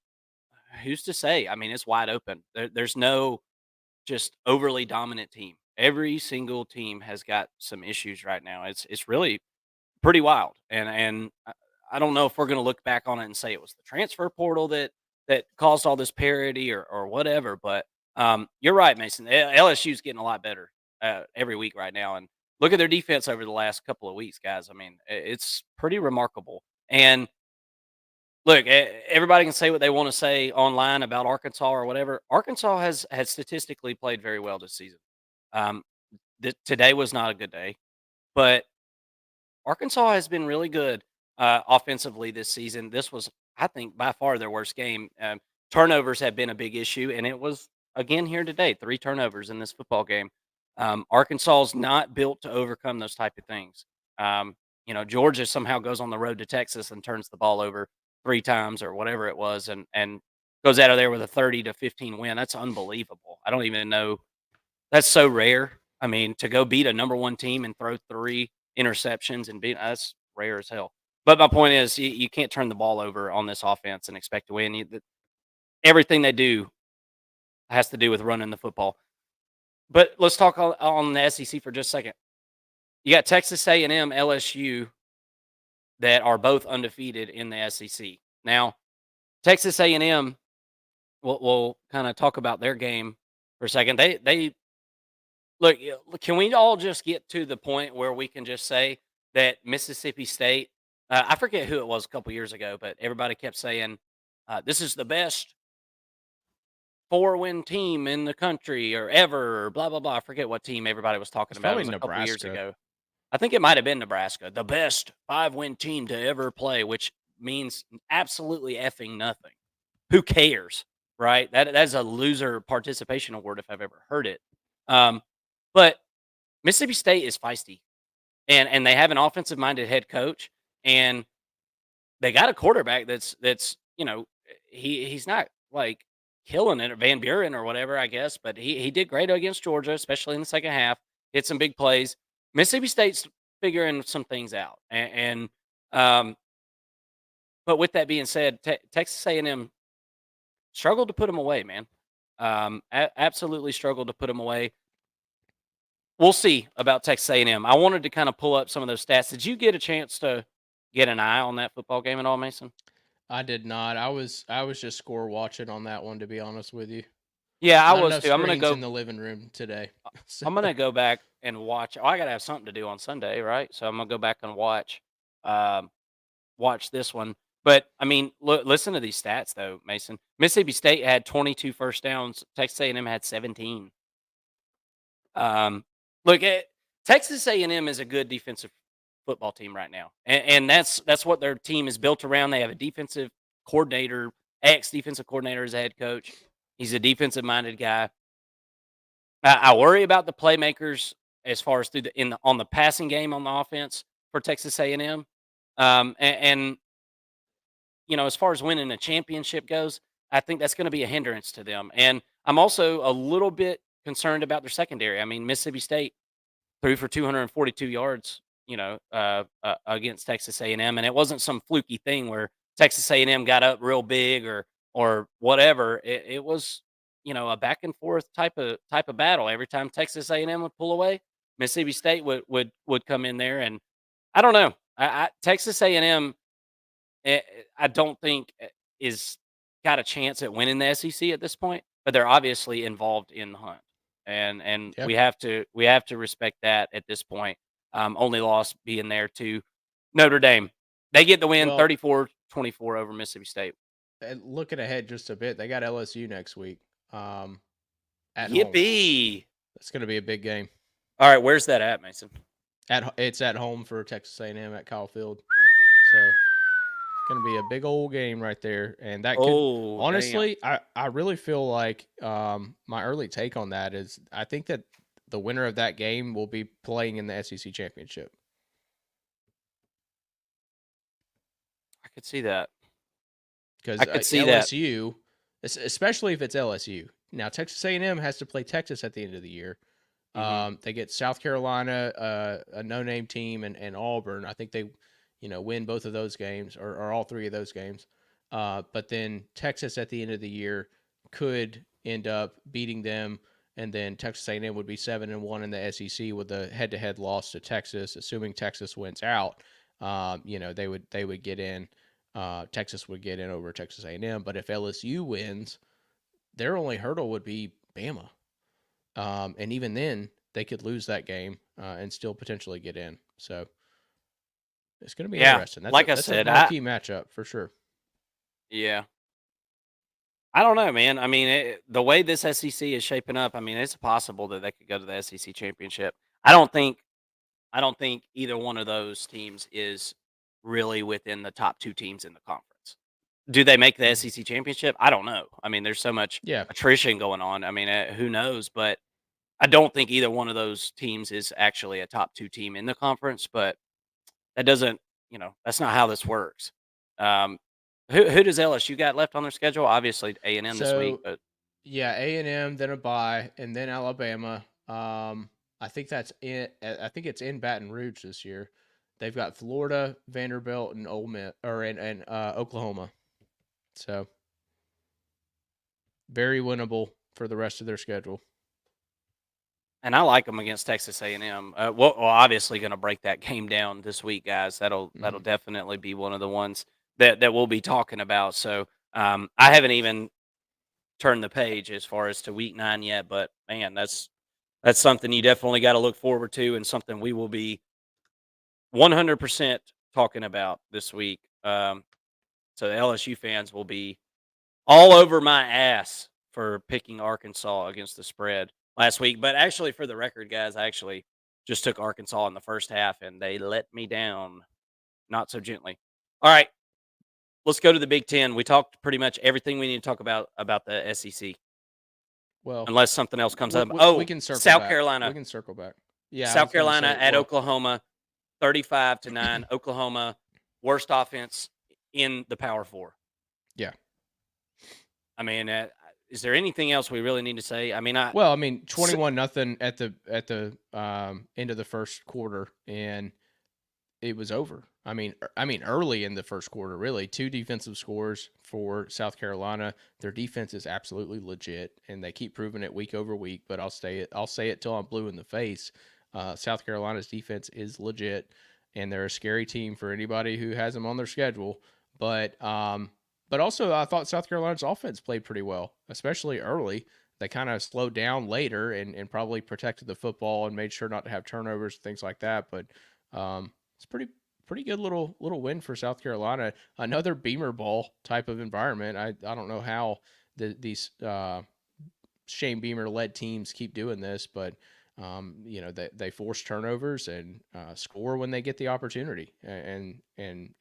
who's to say? I mean, it's wide open. There's no just overly dominant team. Every single team has got some issues right now. It's really pretty wild. And I don't know if we're going to look back on it and say it was the transfer portal that caused all this parity or whatever. But you're right, Mason. LSU's getting a lot better every week right now. And look at their defense over the last couple of weeks, guys. I mean, it's pretty remarkable. And look, everybody can say what they want to say online about Arkansas or whatever. Arkansas has statistically played very well this season. Um, Today was not a good day, but Arkansas has been really good offensively this season. This was, I think, by far their worst game. Turnovers have been a big issue, and it was again here today. 3 turnovers in this football game. Arkansas is not built to overcome those type of things. Georgia somehow goes on the road to Texas and turns the ball over 3 times or whatever it was, and goes out of there with a 30-15 win. That's unbelievable. I don't even know. That's so rare. I mean, to go beat a number 1 team and throw 3 interceptions and beat, that's rare as hell. But my point is, you can't turn the ball over on this offense and expect to win. Everything they do has to do with running the football. But let's talk on the SEC for just a second. You got Texas A&M, LSU that are both undefeated in the SEC. Now, Texas A&M, we'll kind of talk about their game for a second. They look. Can we all just get to the point where we can just say that Mississippi State? I forget who it was a couple years ago, but everybody kept saying this is the best 4-win team in the country or ever, or blah blah blah. I forget what team everybody was talking about. It was a couple years ago. I think it might have been Nebraska, the best 5-win team to ever play, which means absolutely effing nothing. Who cares, right? That's a loser participation award if I've ever heard it. But Mississippi State is feisty, and they have an offensive minded head coach, and they got a quarterback that's he's not like killing it, or Van Buren or whatever, I guess, but he did great against Georgia, especially in the second half. Hit some big plays. Mississippi State's figuring some things out, but with that being said, Texas A&M struggled to put them away, man. Absolutely struggled to put them away. We'll see about Texas A&M. I wanted to kind of pull up some of those stats. Did you get a chance to get an eye on that football game at all, Mason? I did not. I was just score watching on that one, to be honest with you. Yeah, I Not was enough too. I'm gonna screens go in the living room today. So- I'm gonna go back and watch. Oh, I gotta have something to do on Sunday, right? So I'm gonna go back and watch this one. But I mean, listen to these stats though, Mason. Mississippi State had 22 first downs. Texas A&M had 17. Look, Texas A&M is a good defensive football team right now, and that's what their team is built around. They have a defensive coordinator, ex-defensive coordinator as a head coach. He's a defensive-minded guy. I worry about the playmakers as far as on the passing game on the offense for Texas A&M, and as far as winning a championship goes, I think that's going to be a hindrance to them. And I'm also a little bit concerned about their secondary. I mean, Mississippi State threw for 242 yards, against Texas A&M, and it wasn't some fluky thing where Texas A&M got up real big or whatever. It was, a back and forth type of battle. Every time Texas A&M would pull away, Mississippi State would come in there, and I don't know. Texas A&M, I don't think is got a chance at winning the SEC at this point, but they're obviously involved in the hunt, and Yep. we have to respect that at this point. Only loss being there to Notre Dame. They get the win, Well, 34-24 over Mississippi State. and looking ahead just a bit, they got LSU next week. At home. Yippee! That's going to be a big game. All right, where's that at, Mason? It's at home for Texas A&M at Kyle Field. So it's going to be a big old game right there, and that could honestly, I really feel like my early take on that is I think that the winner of that game will be playing in the SEC championship. I could see that. Because I could see that. LSU, especially if it's LSU. Now Texas A&M has to play Texas at the end of the year. They get South Carolina, a no-name team, and Auburn. I think they, win both of those games or all three of those games. But then Texas at the end of the year could end up beating them, and then Texas A&M would be 7-1 in the SEC with a head-to-head loss to Texas. Assuming Texas wins out, they would get in. Texas would get in over Texas A&M. But if LSU wins, their only hurdle would be Bama. And even then, they could lose that game and still potentially get in. So it's going to be interesting. That's a marquee matchup for sure. Yeah. I don't know, man. I mean, the way this SEC is shaping up, I mean, it's possible that they could go to the SEC championship. I don't think either one of those teams is really within the top two teams in the conference. Do they make the SEC championship? I don't know. I mean, there's so much attrition going on. I mean, who knows? But I don't think either one of those teams is actually a top two team in the conference. But that doesn't, that's not how this works. Who does LSU got left on their schedule? Obviously A&M this week. But yeah, A&M, then a bye, and then Alabama. I think that's it. I think it's in Baton Rouge this year. They've got Florida, Vanderbilt, and Ole Miss, and Oklahoma. So very winnable for the rest of their schedule. And I like them against Texas A&M. Well, obviously going to break that game down this week, guys. That'll definitely be one of the ones that we'll be talking about. So I haven't even turned the page as far as to week 9 yet, but man, that's something you definitely got to look forward to, and something we will be 100% talking about this week. So the LSU fans will be all over my ass for picking Arkansas against the spread last week. But actually, for the record, guys, I actually just took Arkansas in the first half, and they let me down not so gently. All right, let's go to the Big Ten. We talked pretty much everything we need to talk about the SEC. Well, unless something else comes up. We can circle South back. Carolina. We can circle back. Yeah, South Carolina at Oklahoma, 35-9. Oklahoma, worst offense in the Power Four. Yeah. I mean, is there anything else we really need to say? I mean, 21-0 at the end of the first quarter, and it was over. I mean, early in the first quarter, really, 2 defensive scores for South Carolina. Their defense is absolutely legit, and they keep proving it week over week. But I'll say it till I'm blue in the face. South Carolina's defense is legit, and they're a scary team for anybody who has them on their schedule. But also, I thought South Carolina's offense played pretty well, especially early. They kind of slowed down later and probably protected the football and made sure not to have turnovers, things like that. But it's pretty good little win for South Carolina. Another Beamer Bowl type of environment. I don't know how these Shane Beamer led teams keep doing this, but They force turnovers and score when they get the opportunity, and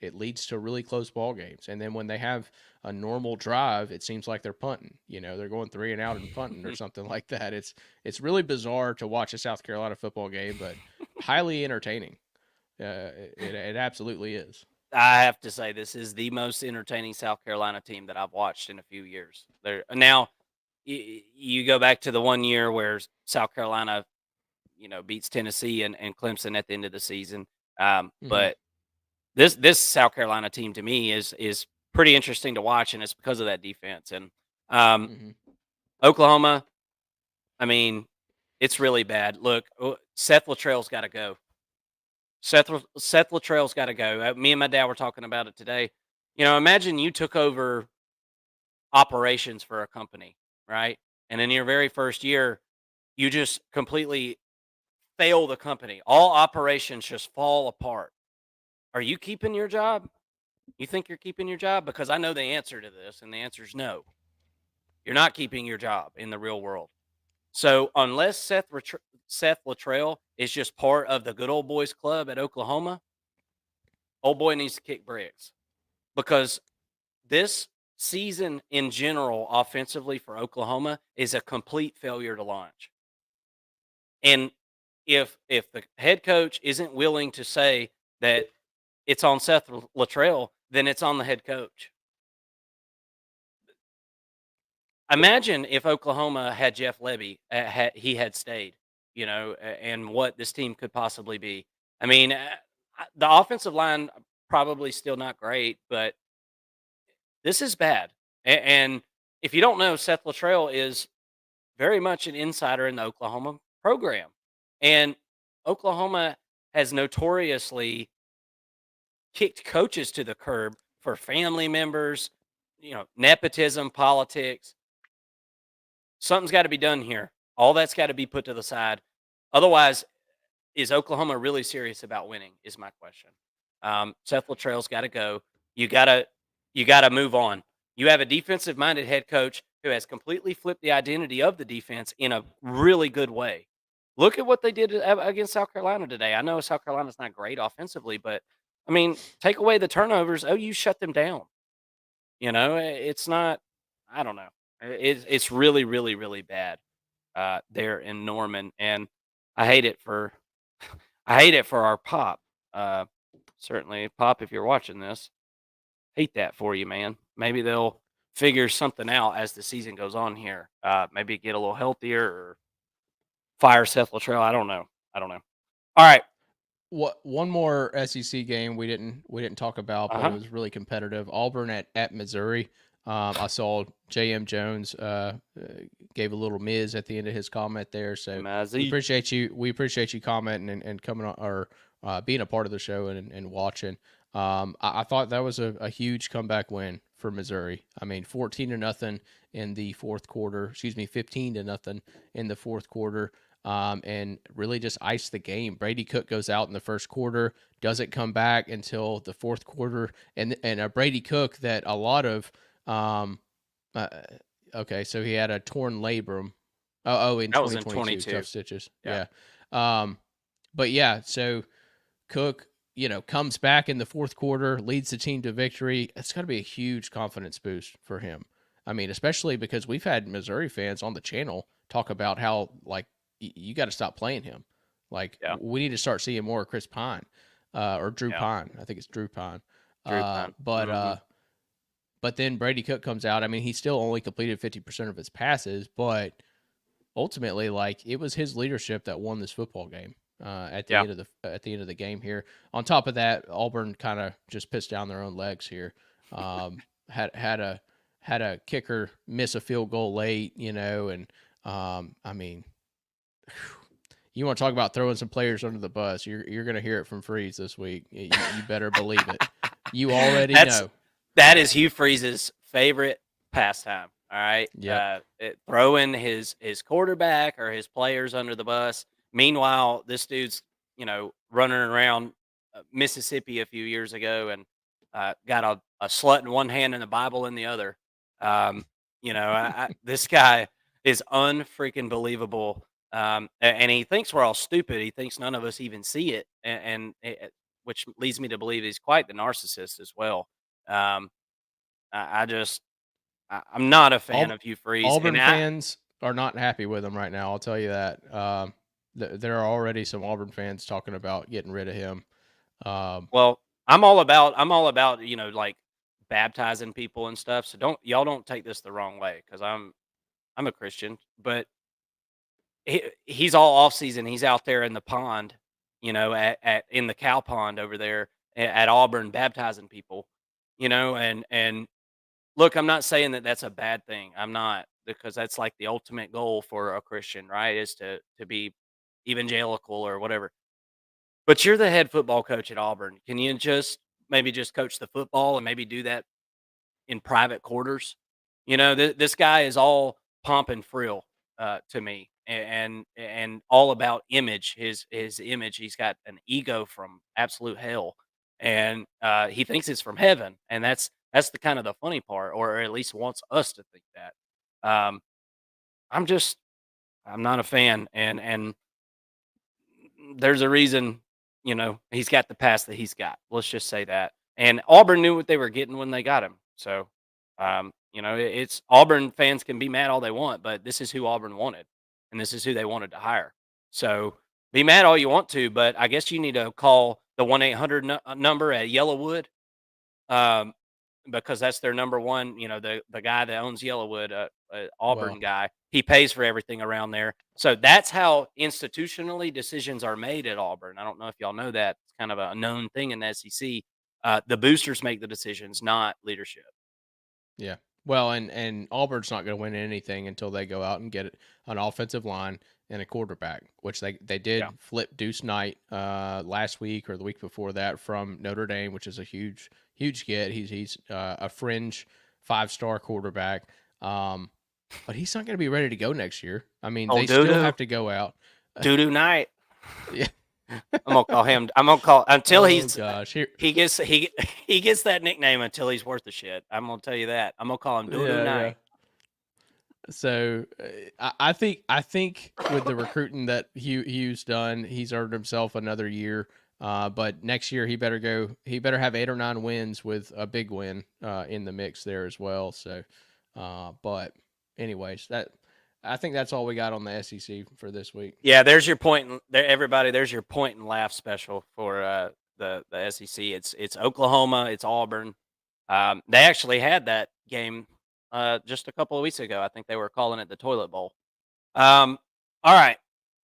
it leads to really close ball games. And then when they have a normal drive, it seems like they're punting. They're going 3 and out and punting or something like that. It's really bizarre to watch a South Carolina football game, but highly entertaining. It absolutely is. I have to say this is the most entertaining South Carolina team that I've watched in a few years. Now, you go back to the one year where South Carolina, beats Tennessee and Clemson at the end of the season. Hmm. But this South Carolina team to me is pretty interesting to watch, and it's because of that defense. And um, Hmm. Oklahoma, I mean, it's really bad. Look, Seth Luttrell's got to go. Seth Luttrell's got to go. Me and my dad were talking about it today. Imagine you took over operations for a company, right? And in your very first year, you just completely fail the company. All operations just fall apart. Are you keeping your job? You think you're keeping your job? Because I know the answer to this, and the answer is no. You're not keeping your job in the real world. So unless Seth Luttrell is just part of the good old boys club at Oklahoma, old boy needs to kick bricks because this season in general, offensively for Oklahoma, is a complete failure to launch. And if the head coach isn't willing to say that it's on Seth Luttrell, then it's on the head coach. Imagine if Oklahoma had Jeff Lebby, he had stayed, and what this team could possibly be. I mean, the offensive line probably still not great, but this is bad. And if you don't know, Seth Luttrell is very much an insider in the Oklahoma program, and Oklahoma has notoriously kicked coaches to the curb for family members, nepotism, politics. Something's got to be done here. All that's got to be put to the side. Otherwise, is Oklahoma really serious about winning? Is my question. Seth Luttrell's got to go. You gotta move on. You have a defensive minded head coach who has completely flipped the identity of the defense in a really good way. Look at what they did against South Carolina today. I know South Carolina's not great offensively, but I mean, take away the turnovers. Oh, you shut them down. It's not. I don't know. It's really, really, really bad there in Norman, and I hate it for I hate it for our pop. Uh, Certainly, pop, if you're watching this, hate that for you, man. Maybe they'll figure something out as the season goes on here. Maybe get a little healthier or fire Seth Luttrell. I don't know. I don't know. All right. One more SEC game we didn't talk about, Uh but it huh. was really competitive. Auburn at Missouri. I saw J.M. Jones gave a little Miz at the end of his comment there, so we Mazzy. appreciate you. We appreciate you commenting and coming on or being a part of the show and watching. I thought that was a huge comeback win for Missouri. I mean, 14-0 in the fourth quarter. Excuse me, 15-0 in the fourth quarter. And really just ice the game. Brady Cook goes out in the first quarter, doesn't come back until the fourth quarter, and a Brady Cook that a lot of uh, okay, so he had a torn labrum. In That was in 2022, 22. tough stitches. Yeah. Yeah. But yeah, so Cook, comes back in the fourth quarter, leads the team to victory. It's got to be a huge confidence boost for him. I mean, especially because we've had Missouri fans on the channel talk about how like you got to stop playing him. Like Yeah. we need to start seeing more Chris Pine or Drew Yeah. Pine. I think it's Drew Pine. Drew Pine. But Hmm. but then Brady Cook comes out. I mean, he still only completed 50% of his passes, but ultimately, like it was his leadership that won this football game. At the Yeah. end of the game here. On top of that, Auburn kind of just pissed down their own legs here. Had a kicker miss a field goal late, and I mean, you want to talk about throwing some players under the bus? You're gonna hear it from Freeze this week. You better believe it. You already know. That is Hugh Freeze's favorite pastime. All right. Yep. Throwing his quarterback or his players under the bus. Meanwhile, this dude's, running around Mississippi a few years ago and got a slut in one hand and a Bible in the other. This guy is unfreaking believable. And he thinks we're all stupid. He thinks none of us even see it, which leads me to believe he's quite the narcissist as well. Um, I'm not a fan of Hugh Freeze, and Auburn fans are not happy with him right now. I'll tell you that. There are already some Auburn fans talking about getting rid of him. Well, I'm all about like baptizing people and stuff. So don't take this the wrong way because I'm a Christian, but he's all off season. He's out there in the pond, at in the cow pond over there at Auburn baptizing people, and look, I'm not saying that that's a bad thing. I'm not, because that's like the ultimate goal for a Christian, right? Is to be evangelical or whatever. But you're the head football coach at Auburn. Can you maybe just coach the football and maybe do that in private quarters? This guy is all pomp and frill to me, and all about image. His image. He's got an ego from absolute hell, and he thinks it's from heaven, and that's the kind of the funny part, or at least wants us to think that. I'm just I'm not a fan, and there's a reason, he's got the past that he's got. Let's just say that. And Auburn knew what they were getting when they got him. So, it's Auburn fans can be mad all they want, but this is who Auburn wanted, and this is who they wanted to hire. So, be mad all you want to, but I guess you need to call the 1-800 number at Yellowwood, um, because that's their number one. The guy that owns Yellowwood, Auburn Well, guy, he pays for everything around there. So that's how institutionally decisions are made at Auburn. I don't know if y'all know that. It's kind of a known thing in the SEC. The boosters make the decisions, not leadership. yeah. Well, and Auburn's not going to win anything until they go out and get an offensive line and a quarterback, which they did Yeah. flip Deuce Knight last week or the week before that from Notre Dame, which is a huge get. He's a fringe 5-star quarterback, but he's not going to be ready to go next year. I mean, Oh, they still doo-doo. have to go out. Doo-doo Night. Yeah. I'm gonna call him. I'm gonna call until Oh gosh, here. he gets he gets that nickname until he's worth the shit. I'm gonna tell you that. I'm gonna call him Doo-doo Yeah, Night. So I think with the recruiting that Hugh's done, he's earned himself another year. But next year he better have 8 or 9 wins with a big win in the mix there as well. So, but anyways, I think that's all we got on the SEC for this week. Yeah, there's your point. There, everybody. There's your point and laugh special for the SEC. It's Oklahoma. It's Auburn. They actually had that game just a couple of weeks ago. I think they were calling it the Toilet Bowl. All right,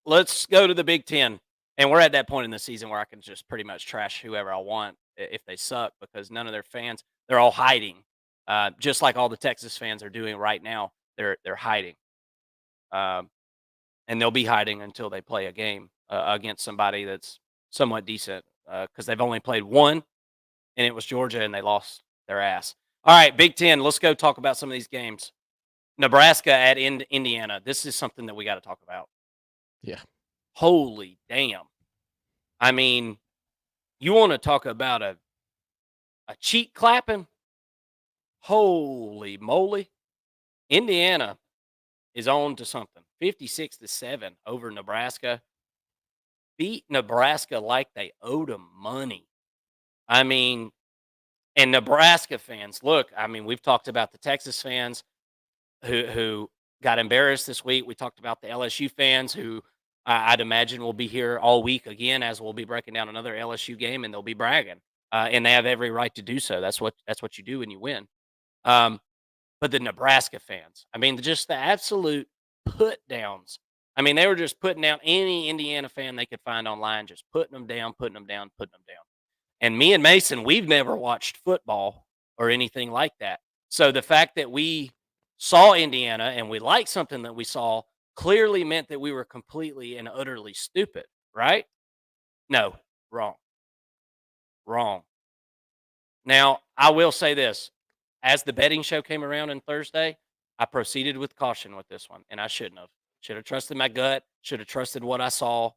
let's go to the Big Ten, and we're at that point in the season where I can just pretty much trash whoever I want if they suck, because none of their fans, they're all hiding, just like all the Texas fans are doing right now. They're hiding. And they'll be hiding until they play a game against somebody that's somewhat decent, because they've only played one, and it was Georgia, and they lost their ass. All right, Big Ten, let's go talk about some of these games. Nebraska at Indiana. This is something that we got to talk about. Yeah. Holy damn. I mean, you want to talk about a cheek clapping? Holy moly. Indiana is on to something. 56-7 over Nebraska. Beat Nebraska like they owed them money. I mean, and Nebraska fans, look, I mean, we've talked about the Texas fans who got embarrassed this week. We talked about the LSU fans who I'd imagine will be here all week again, as we'll be breaking down another LSU game, and they'll be bragging. And they have every right to do so. That's what you do when you win. But the Nebraska fans, I mean, just the absolute put downs. I mean, they were just putting down any Indiana fan they could find online, just putting them down, putting them down, putting them down. And me and Mason, we've never watched football or anything like that. So the fact that we saw Indiana and we liked something that we saw clearly meant that we were completely and utterly stupid, right? No, wrong. Wrong. Now, I will say this. As the betting show came around on Thursday, I proceeded with caution with this one, and I shouldn't have. Should have trusted my gut. Should have trusted what I saw.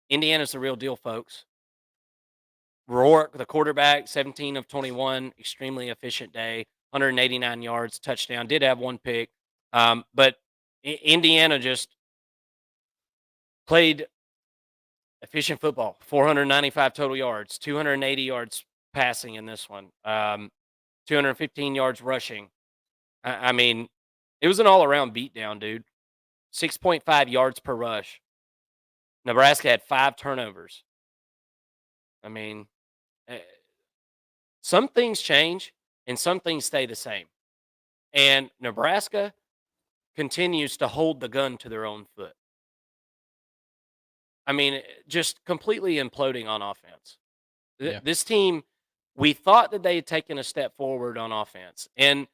Indiana's the real deal, folks. Rourke, the quarterback, 17 of 21, extremely efficient day, 189 yards, touchdown. Did have one pick, but Indiana just played efficient football, 495 total yards, 280 yards passing in this one, 215 yards rushing. I mean, it was an all-around beatdown, dude. 6.5 yards per rush. Nebraska had 5 turnovers. I mean, eh, some things change and some things stay the same. And Nebraska continues to hold the gun to their own foot. I mean, just completely imploding on offense. Yeah. This team, we thought that they had taken a step forward on offense. And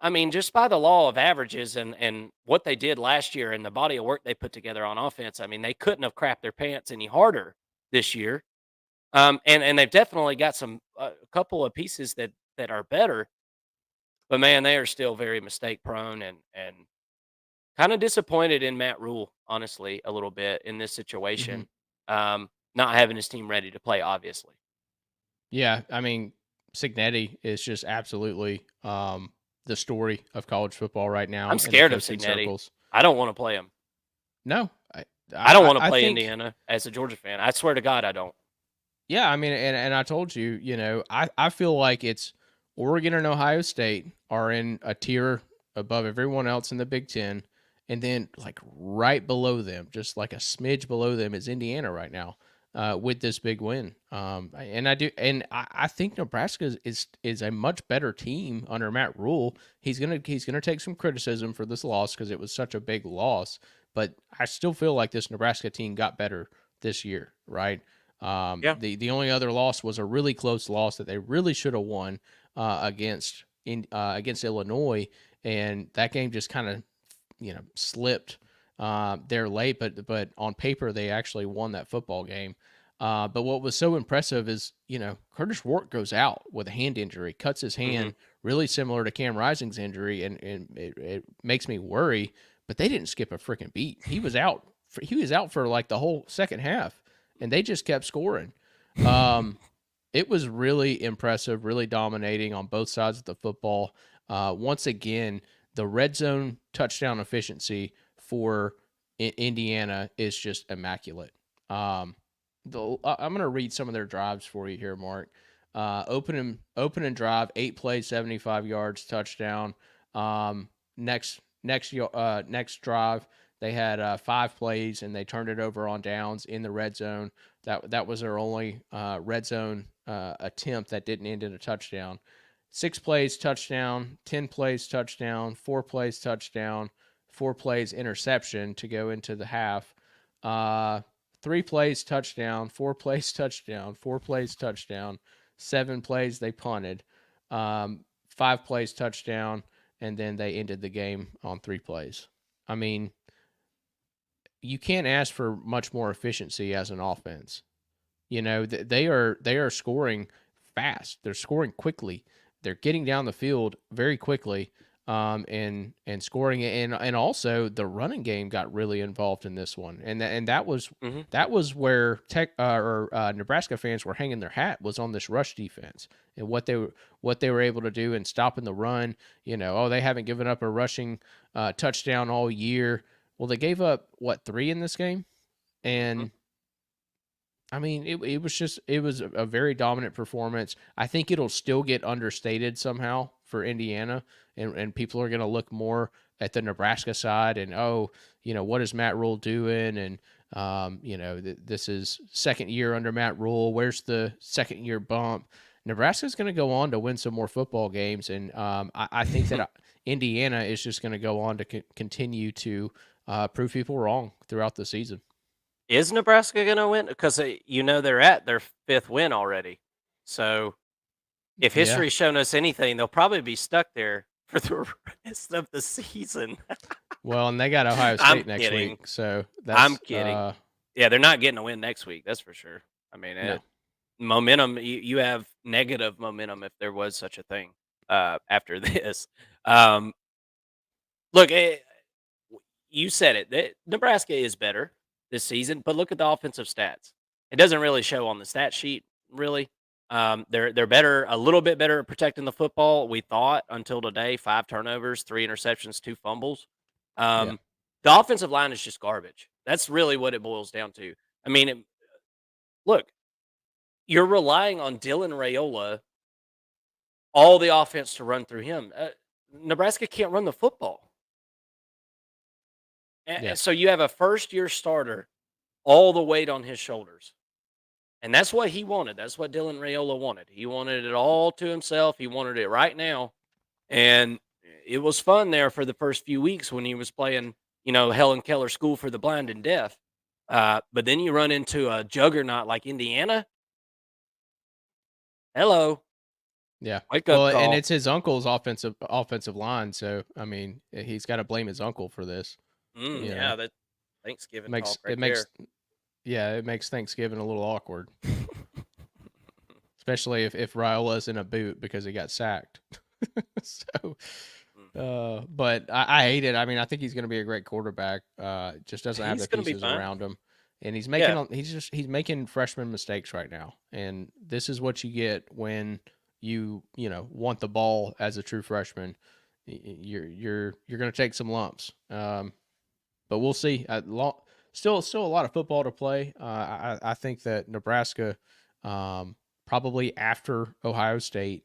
I mean, just by the law of averages and what they did last year and the body of work they put together on offense, I mean, they couldn't have crapped their pants any harder this year. And they've definitely got a couple of pieces that are better, but man, they are still very mistake prone and kind of disappointed in Matt Rule, honestly, a little bit in this situation. Not having his team ready to play, obviously. Yeah, I mean, Cignetti is just absolutely the story of college football right now. I'm in the scared of coaching Cignetti. circles. I don't want to play him. No, I don't want to play think, Indiana as a Georgia fan. I swear to God, I don't. Yeah, I mean, and I told you, I feel like it's Oregon and Ohio State are in a tier above everyone else in the Big Ten, and then like right below them, just like a smidge below them, is Indiana right now with this big win. I think Nebraska is a much better team under Matt Rule. He's gonna take some criticism for this loss because it was such a big loss, but I still feel like this Nebraska team got better this year, right? Yeah. The only other loss was a really close loss that they really should have won against Illinois, and that game just kind of slipped there late. But on paper they actually won that football game. But what was so impressive is Curtis Rourke goes out with a hand injury, cuts his hand, really similar to Cam Rising's injury, and it makes me worry. But they didn't skip a freaking beat. He was out. He was out for like the whole second half. And they just kept scoring. It was really impressive, really dominating on both sides of the football. Once again, the red zone touchdown efficiency for Indiana is just immaculate. I'm going to read some of their drives for you here, Mark. Opening drive, 8 plays, 75 yards, touchdown. Next drive, they had 5 plays, and they turned it over on downs in the red zone. That was their only red zone attempt that didn't end in a touchdown. 6 plays, touchdown. 10 plays, touchdown. 4 plays, touchdown. 4 plays, interception to go into the half. 3 plays, touchdown. 4 plays, touchdown. 4 plays, touchdown. 7 plays, they punted. 5 plays, touchdown, and then they ended the game on 3 plays. I mean, you can't ask for much more efficiency as an offense. They are scoring fast. They're scoring quickly. They're getting down the field very quickly, and scoring. And also the running game got really involved in this one. And that was where Nebraska fans were hanging their hat, was on this rush defense and what they were able to do in stopping the run. They haven't given up a rushing touchdown all year. Well, they gave up 3 in this game, and I mean it was a very dominant performance. I think it'll still get understated somehow for Indiana, and people are going to look more at the Nebraska side and what is Matt Rule doing, and this is second year under Matt Rule. Where's the second year bump? Nebraska's going to go on to win some more football games, and I think that Indiana is just going to go on to continue to prove people wrong throughout the season. Is Nebraska going to win? Because they're at their 5th win already. So if history's shown us anything, they'll probably be stuck there for the rest of the season. Well, and they got Ohio State next week, so I'm kidding. Yeah, they're not getting a win next week. That's for sure. I mean, momentum. You have negative momentum if there was such a thing after this. Look. You said it. Nebraska is better this season, but look at the offensive stats. It doesn't really show on the stat sheet, really. They're better, a little bit better at protecting the football, we thought, until today. 5 turnovers, 3 interceptions, 2 fumbles. The offensive line is just garbage. That's really what it boils down to. I mean, look, you're relying on Dylan Raiola, all the offense to run through him. Nebraska can't run the football. Yeah. So you have a first-year starter, all the weight on his shoulders. And that's what he wanted. That's what Dylan Raiola wanted. He wanted it all to himself. He wanted it right now. And it was fun there for the first few weeks when he was playing, Helen Keller School for the Blind and Deaf. But then you run into a juggernaut like Indiana. Hello. Yeah. Wake up Well, call. and it's his uncle's offensive line, so I mean, he's got to blame his uncle for this. Yeah, that Thanksgiving Makes talk right it makes there. yeah, it makes Thanksgiving a little awkward. Especially if Riola's in a boot because he got sacked. So but I hate it. I mean, I think he's going to be a great quarterback. Just doesn't have He's the gonna be pieces fine. around him, and he's Yeah. making he's making freshman mistakes right now. And this is what you get when you want the ball as a true freshman. You're going to take some lumps. But we'll see. Still a lot of football to play. I think that Nebraska, probably after Ohio State,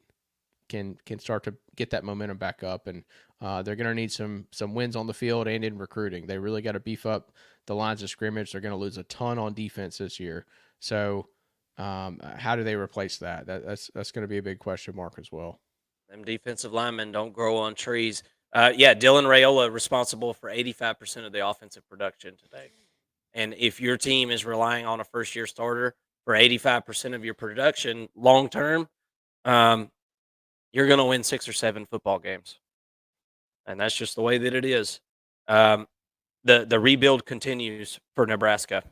can start to get that momentum back up, and they're going to need some wins on the field and in recruiting. They really got to beef up the lines of scrimmage. They're going to lose a ton on defense this year. So how do they replace that? That's going to be a big question mark as well. Them defensive linemen don't grow on trees. Dylan Raiola responsible for 85% of the offensive production today. And if your team is relying on a first-year starter for 85% of your production long term, you're going to win 6 or 7 football games, and that's just the way that it is. The rebuild continues for Nebraska.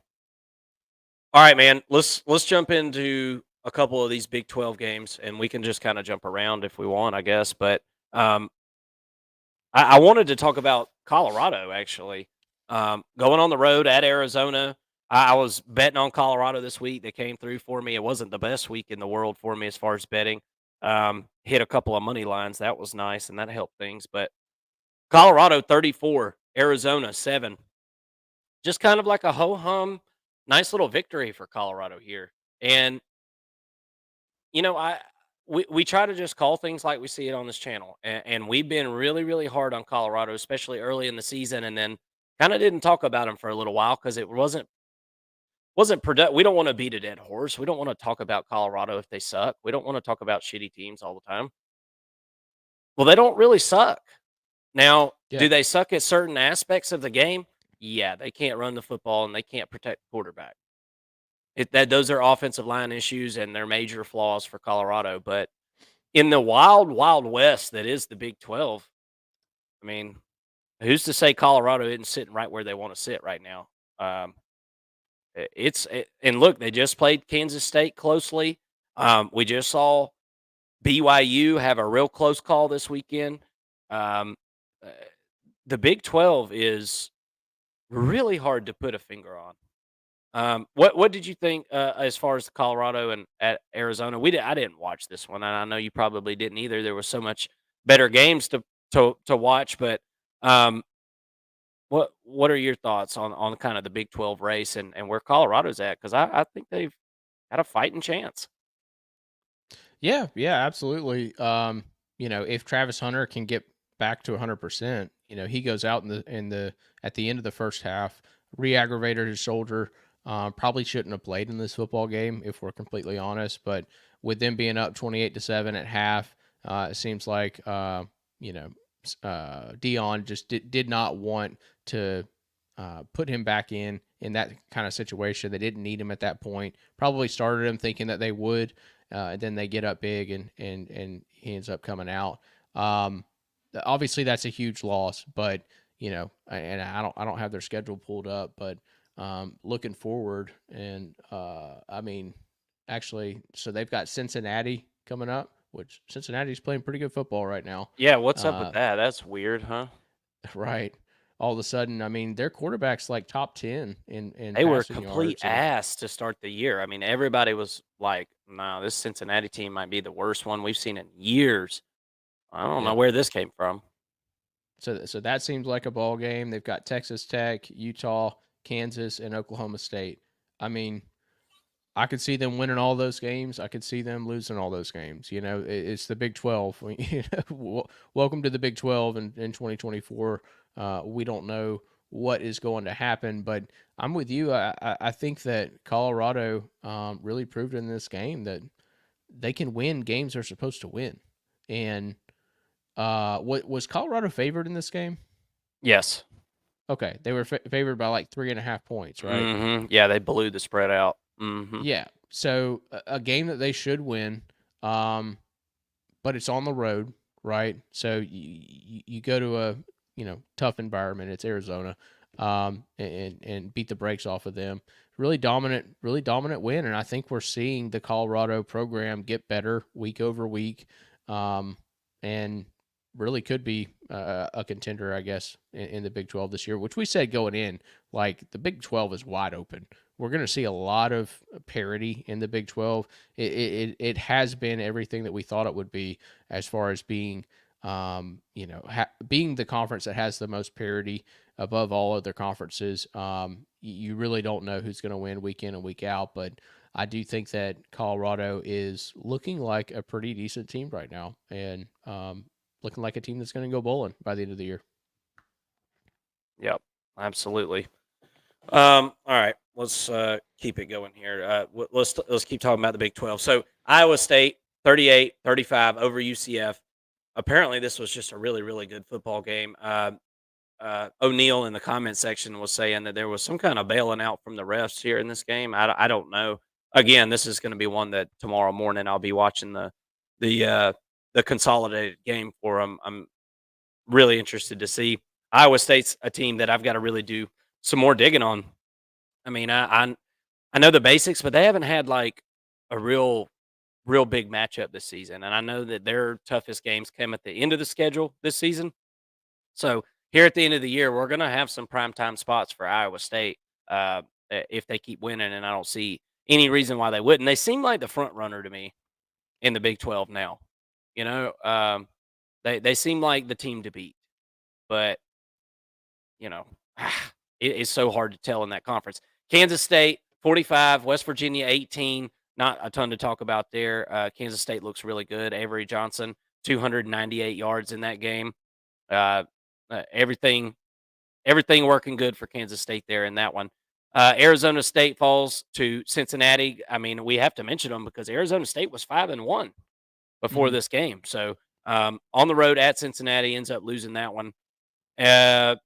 All right, man. Let's jump into a couple of these Big 12 games, and we can just kind of jump around if we want, I guess. But I wanted to talk about Colorado actually. Going on the road at Arizona. I was betting on Colorado this week. They came through for me. It wasn't the best week in the world for me as far as betting. Hit a couple of money lines. That was nice, and that helped things. But Colorado 34, Arizona 7. Just kind of like a ho-hum, nice little victory for Colorado here. And we try to just call things like we see it on this channel, and we've been really, really hard on Colorado, especially early in the season, and then kind of didn't talk about them for a little while because it wasn't productive. We don't want to beat a dead horse. We don't want to talk about Colorado if they suck. We don't want to talk about shitty teams all the time. Well, they don't really suck. Now, Yeah. do they suck at certain aspects of the game? Yeah, they can't run the football and they can't protect the quarterback. Those are offensive line issues and they're major flaws for Colorado. But in the wild, wild west that is the Big 12, I mean, who's to say Colorado isn't sitting right where they want to sit right now? And look, they just played Kansas State closely. We just saw BYU have a real close call this weekend. The Big 12 is really hard to put a finger on. What did you think as far as Colorado and at Arizona? I didn't watch this one, and I know you probably didn't either. There was so much better games to watch, but what are your thoughts on kind of the Big 12 race and where Colorado's at? Because I think they've had a fighting chance. Yeah, absolutely. If Travis Hunter can get back to 100%, he goes out at the end of the first half, re-aggravated his shoulder. Probably shouldn't have played in this football game if we're completely honest. But with them being up 28-7 at half, it seems like Dion just did not want to put him back in that kind of situation. They didn't need him at that point. Probably started him thinking that they would. And then they get up big and he ends up coming out. Obviously that's a huge loss, but and I don't have their schedule pulled up, but looking forward and I mean, actually, so they've got Cincinnati coming up, which Cincinnati's playing pretty good football right now. Yeah, what's up with that? That's weird, huh? Right. All of a sudden, I mean, their quarterback's like top 10 in They were passing complete yards. ass to start the year. I mean, everybody was like, "No, this Cincinnati team might be the worst one we've seen in years." I don't know where this came from. So that seems like a ball game. They've got Texas Tech, Utah, Kansas, and Oklahoma State. I mean, I could see them winning all those games. I could see them losing all those games. It's the Big 12. Welcome to the Big 12 in 2024. We don't know what is going to happen, but I'm with you. I think that Colorado really proved in this game that they can win games they're supposed to win. And what was Colorado favored in this game? Yes. Okay, they were favored by like 3.5 points, right? Mm-hmm. Yeah, they blew the spread out. Mm-hmm. Yeah. So a game that they should win, but it's on the road, right? So you go to a tough environment. It's Arizona, and beat the brakes off of them. Really dominant win, and I think we're seeing the Colorado program get better week over week, and really could be a contender, I guess, in the Big 12 this year, which we said going in, like the Big 12 is wide open. We're going to see a lot of parity in the Big 12. It has been everything that we thought it would be as far as being, being the conference that has the most parity above all other conferences. You really don't know who's going to win week in and week out, but I do think that Colorado is looking like a pretty decent team right now, and looking like a team that's going to go bowling by the end of the year. Yep, absolutely. All right, let's keep it going here. Let's keep talking about the Big 12. So Iowa State 38-35 over UCF. Apparently, this was just a really, really good football game. O'Neill in the comment section was saying that there was some kind of bailing out from the refs here in this game. I don't know. Again, this is going to be one that tomorrow morning I'll be watching the consolidated game for them. I'm really interested to see. Iowa State's a team that I've got to really do some more digging on. I mean, I know the basics, but they haven't had like a real big matchup this season. And I know that their toughest games came at the end of the schedule this season. So here at the end of the year, we're going to have some primetime spots for Iowa State if they keep winning, and I don't see any reason why they wouldn't. They seem like the front runner to me in the Big 12 now. They seem like the team to beat, but it is so hard to tell in that conference. Kansas State 45, West Virginia 18. Not a ton to talk about there. Kansas State looks really good. Avery Johnson 298 yards in that game. Everything working good for Kansas State there in that one. Arizona State falls to Cincinnati. I mean, we have to mention them because Arizona State was 5-1 before this game. So on the road at Cincinnati, ends up losing that one. And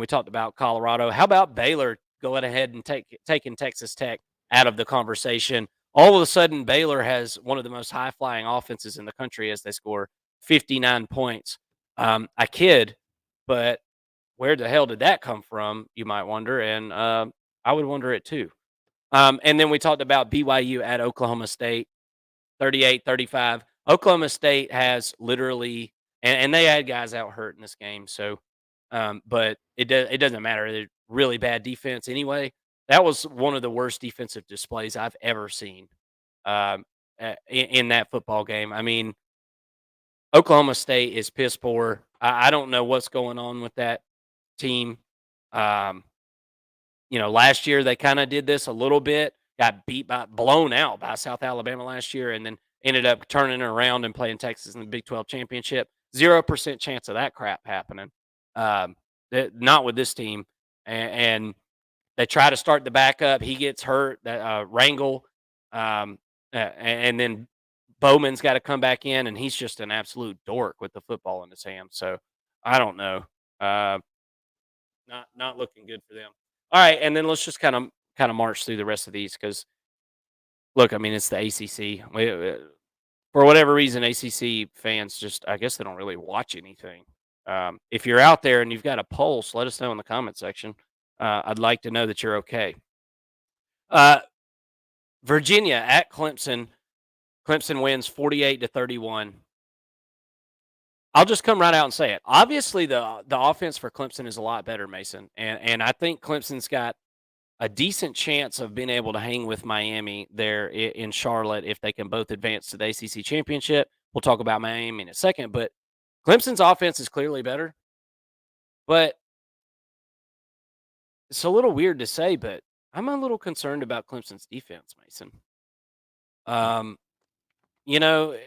we talked about Colorado. How about Baylor going ahead and taking Texas Tech out of the conversation? All of a sudden, Baylor has one of the most high-flying offenses in the country as they score 59 points. I kid, but where the hell did that come from, you might wonder, and I would wonder it too. And then we talked about BYU at Oklahoma State, 38-35. Oklahoma State has literally and they had guys out hurt in this game, so but it doesn't matter. They're really bad defense anyway. That was one of the worst defensive displays I've ever seen in that football game. I mean, Oklahoma State is piss poor. I don't know what's going on with that team. Last year they kind of did this a little bit, got blown out by South Alabama last year, and then ended up turning it around and playing Texas in the Big 12 championship. 0% chance of that crap happening. Not with this team. And they try to start the backup. He gets hurt. Rangel, and then Bowman's got to come back in, and he's just an absolute dork with the football in his hand. So I don't know. Not looking good for them. All right, and then let's just kind of march through the rest of these because, look, I mean, it's the ACC. For whatever reason, ACC fans I guess they don't really watch anything. If you're out there and you've got a pulse, let us know in the comment section. I'd like to know that you're okay. Virginia at Clemson. Clemson wins 48-31. I'll just come right out and say it. Obviously, the offense for Clemson is a lot better, Mason. And I think Clemson's got a decent chance of being able to hang with Miami there in Charlotte if they can both advance to the ACC championship. We'll talk about Miami in a second, but Clemson's offense is clearly better. But it's a little weird to say, but I'm a little concerned about Clemson's defense, Mason. Um, you know,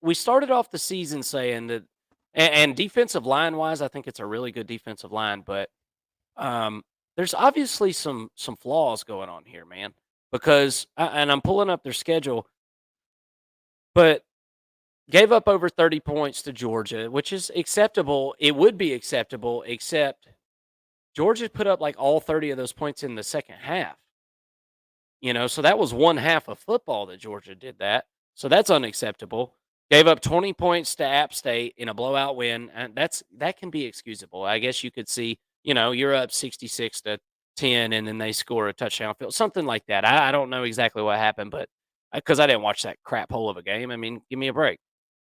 we started off the season saying that, and defensive line wise, I think it's a really good defensive line, but there's obviously some flaws going on here, man. Because and I'm pulling up their schedule, but gave up over 30 points to Georgia, which is acceptable. It would be acceptable, except Georgia put up like all 30 of those points in the second half. So that was one half of football that Georgia did that. So that's unacceptable. Gave up 20 points to App State in a blowout win, and that can be excusable. I guess you could see, you're up 66-10, and then they score a touchdown field, something like that. I don't know exactly what happened, but because I didn't watch that crap hole of a game. I mean, give me a break.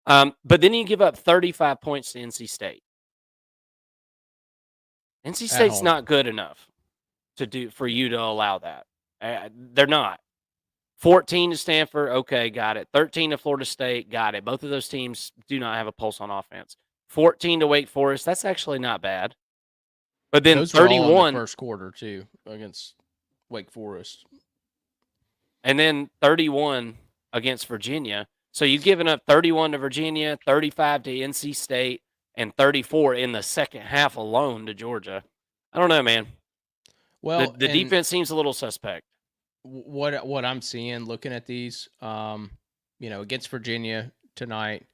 But then you give up 35 points to NC State. NC State's not good enough for you to allow that. They're not. 14 to Stanford, okay, got it. 13 to Florida State, got it. Both of those teams do not have a pulse on offense. 14 to Wake Forest, that's actually not bad. But then those 31 were all in the first quarter too against Wake Forest. And then 31 against Virginia. So you've given up 31 to Virginia, 35 to NC State, and 34 in the second half alone to Georgia. I don't know, man. Well, the defense seems a little suspect. What I'm seeing, looking at these, against Virginia tonight,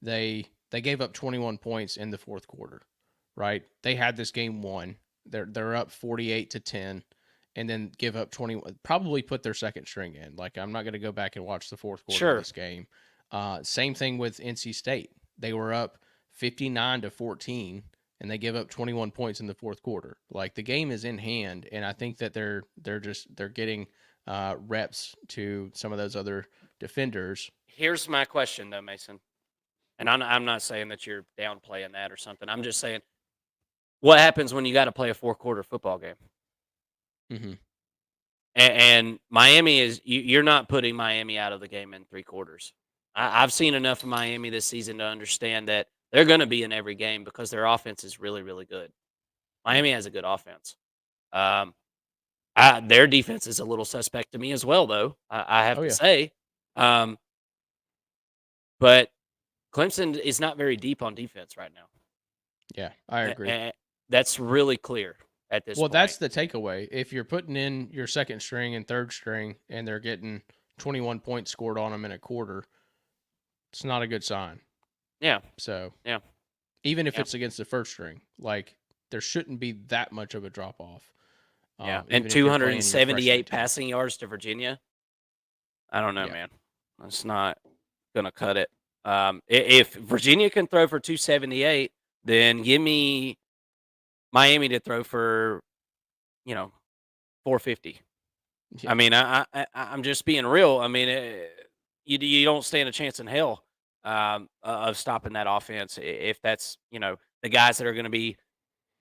they gave up 21 points in the fourth quarter, right? They had this game won. They're up 48-10, and then give up 21. Probably put their second string in. Like, I'm not going to go back and watch the fourth quarter of this game. Same thing with NC State. They were up 59-14. And they give up 21 points in the fourth quarter. Like, the game is in hand, and I think that they're getting reps to some of those other defenders. Here's my question, though, Mason. And I'm not saying that you're downplaying that or something. I'm just saying, what happens when you got to play a four-quarter football game? Mm-hmm. And Miami you're not putting Miami out of the game in three quarters. I've seen enough of Miami this season to understand that they're going to be in every game because their offense is really, really good. Miami has a good offense. Their defense is a little suspect to me as well, though, I have to say. But Clemson is not very deep on defense right now. Yeah, I agree. That's really clear at this point. Well, that's the takeaway. If you're putting in your second string and third string and they're getting 21 points scored on them in a quarter, it's not a good sign. Yeah. So, yeah. Even if it's against the first string, like, there shouldn't be that much of a drop off. Yeah. And 278 passing yards to Virginia. I don't know, man. That's not going to cut it. If Virginia can throw for 278, then give me Miami to throw for, 450. Yeah. I mean, I'm just being real. I mean, you don't stand a chance in hell of stopping that offense if that's, the guys that are going to be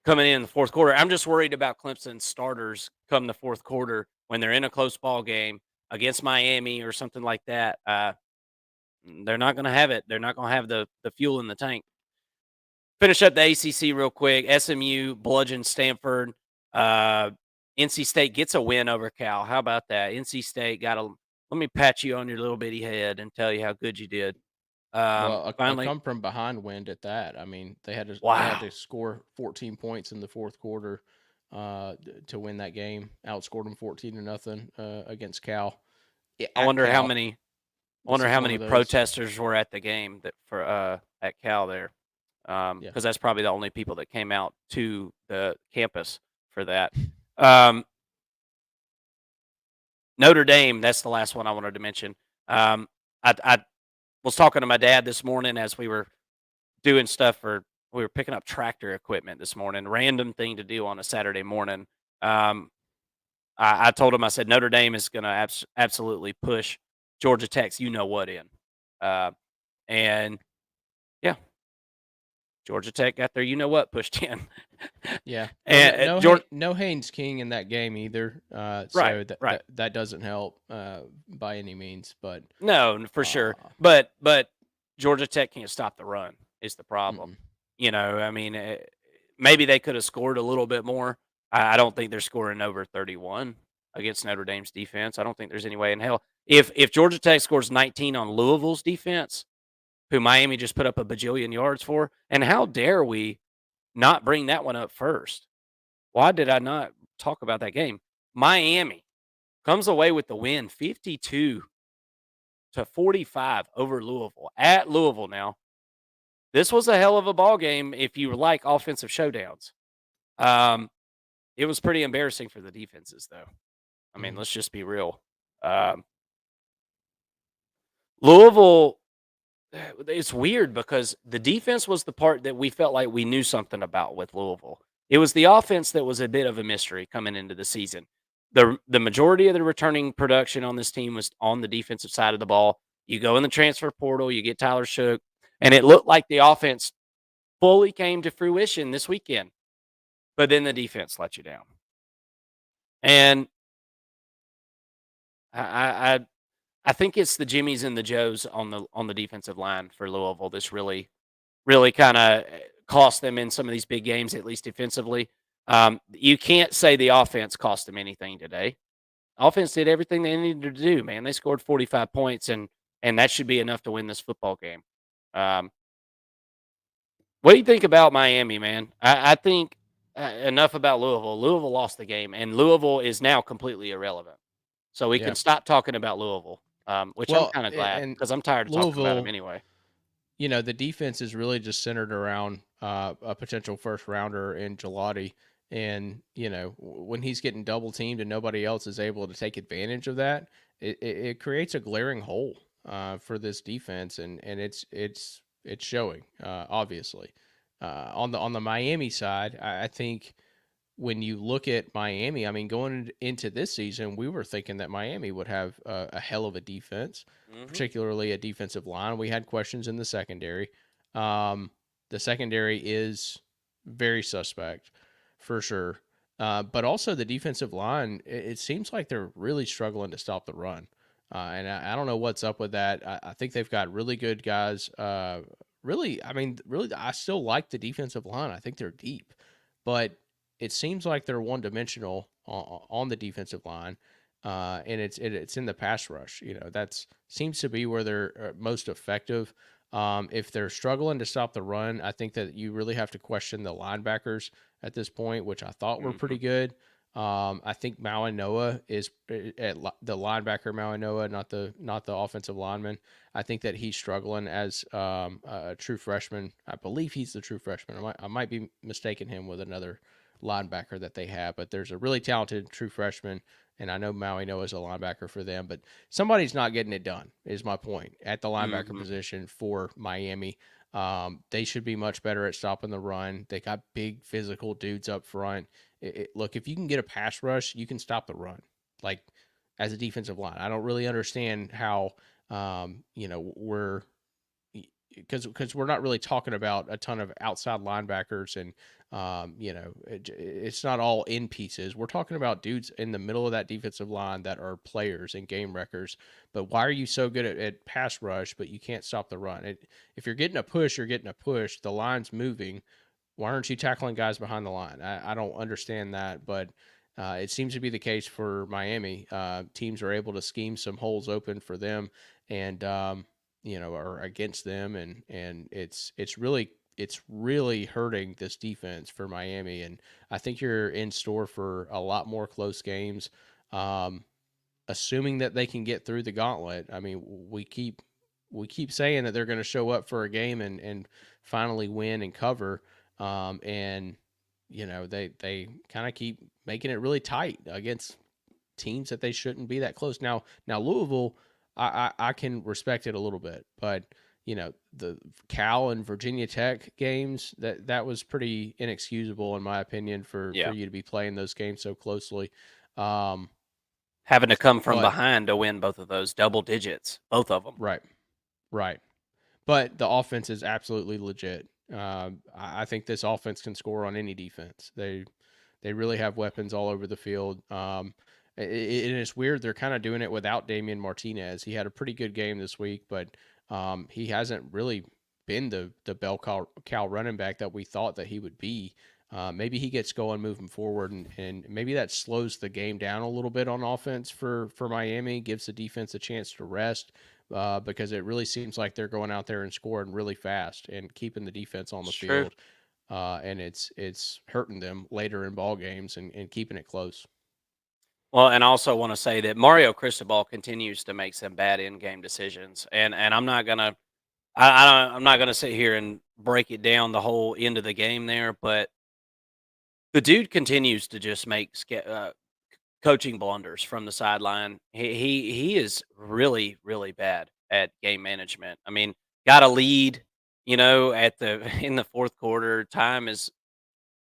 coming in the fourth quarter. I'm just worried about Clemson's starters come the fourth quarter when they're in a close ball game against Miami or something like that. They're not going to have it. They're not going to have the fuel in the tank. Finish up the ACC real quick. SMU bludgeoned Stanford. NC State gets a win over Cal. How about that? NC State let me pat you on your little bitty head and tell you how good you did. A come from behind win at that. I mean, they had to score 14 points in the fourth quarter to win that game. Outscored them 14-0 against Cal. I wonder how many protesters were at the game at Cal there, because that's probably the only people that came out to the campus for that. Notre Dame. That's the last one I wanted to mention. I was talking to my dad this morning as we were doing stuff we were picking up tractor equipment this morning. Random thing to do on a Saturday morning. I told him, I said, Notre Dame is going to absolutely push Georgia Tech's in. And yeah, Georgia Tech got their pushed in. Yeah. And no Haynes King in that game either. Right. That doesn't help by any means. But no, for sure. But Georgia Tech can't stop the run is the problem. Mm-mm. I mean, maybe they could have scored a little bit more. I don't think they're scoring over 31 against Notre Dame's defense. I don't think there's any way in hell. If Georgia Tech scores 19 on Louisville's defense, who Miami just put up a bajillion yards for, and how dare we not bring that one up first? Why did I not talk about that game? Miami comes away with the win, 52-45 over Louisville at Louisville. Now, this was a hell of a ball game if you like offensive showdowns. It was pretty embarrassing for the defenses, though. I mean, let's just be real. Louisville, it's weird because the defense was the part that we felt like we knew something about with Louisville. It was the offense that was a bit of a mystery coming into the season. The majority of the returning production on this team was on the defensive side of the ball. You go in the transfer portal, you get Tyler Shook, and it looked like the offense fully came to fruition this weekend. But then the defense let you down. And I think it's the Jimmies and the Joes on the defensive line for Louisville. This really kind of cost them in some of these big games, at least defensively. You can't say the offense cost them anything today. Offense did everything they needed to do, man. They scored 45 points, and that should be enough to win this football game. What do you think about Miami, man? I think enough about Louisville. Louisville lost the game, and Louisville is now completely irrelevant. So we can stop talking about Louisville, which I'm kind of glad because I'm tired of talking about them anyway. You know, the defense is really just centered around a potential first rounder in Gelati. And, you know, when he's getting double teamed and nobody else is able to take advantage of that, it creates a glaring hole for this defense. And it's showing, obviously. On the Miami side, I think when you look at Miami, I mean, going into this season, we were thinking that Miami would have a hell of a defense, particularly a defensive line. We had questions in the secondary. The secondary is very suspect for sure. But also the defensive line, it seems like they're really struggling to stop the run. And I don't know what's up with that. I think they've got really good guys. Really, I still like the defensive line. I think they're deep. But it seems like they're one-dimensional on the defensive line, and it's in the pass rush. You know, that seems to be where they're most effective. If they're struggling to stop the run, I think that you really have to question the linebackers at this point, which I thought were pretty good. I think Maui Noah is at the linebacker Maui Noah, not the offensive lineman. I think that he's struggling as a true freshman. I believe he's the true freshman. I might be mistaking him with another linebacker that they have, but there's a really talented true freshman, and I know Maui Noah is a linebacker for them, but somebody's not getting it done is my point at the linebacker position for Miami. They should be much better at stopping the run. They got big physical dudes up front. Look, if you can get a pass rush, you can stop the run. Like as a defensive line, I don't really understand how because we're not really talking about a ton of outside linebackers and it's not all in pieces. We're talking about dudes in the middle of that defensive line that are players and game wreckers. But why are you so good at pass rush, but you can't stop the run? If you're getting a push, you're getting a push. The line's moving. Why aren't you tackling guys behind the line? I don't understand that, but it seems to be the case for Miami. Teams are able to scheme some holes open for them and or against them, and it's really hurting this defense for Miami, and I think you're in store for a lot more close games. Assuming that they can get through the gauntlet. I mean, we keep saying that they're going to show up for a game and finally win and cover, and they kind of keep making it really tight against teams that they shouldn't be that close. Now Louisville, I can respect it a little bit, but the Cal and Virginia Tech games, that was pretty inexcusable in my opinion for you to be playing those games so closely. Having to come from behind to win both of those double digits, both of them. Right. But the offense is absolutely legit. I think this offense can score on any defense. They really have weapons all over the field. And it's weird. They're kind of doing it without Damian Martinez. He had a pretty good game this week, but he hasn't really been the bell cow running back that we thought that he would be. maybe he gets going moving forward, and maybe that slows the game down a little bit on offense for Miami, gives the defense a chance to rest, because it really seems like they're going out there and scoring really fast and keeping the defense on the It's true. field, and it's hurting them later in ball games and keeping it close. Well, and I also want to say that Mario Cristobal continues to make some bad in-game decisions, and I'm not gonna I'm not gonna sit here and break it down the whole end of the game there, but the dude continues to just make coaching blunders from the sideline. He is really really bad at game management. I mean, got a lead, at the in the fourth quarter. Time is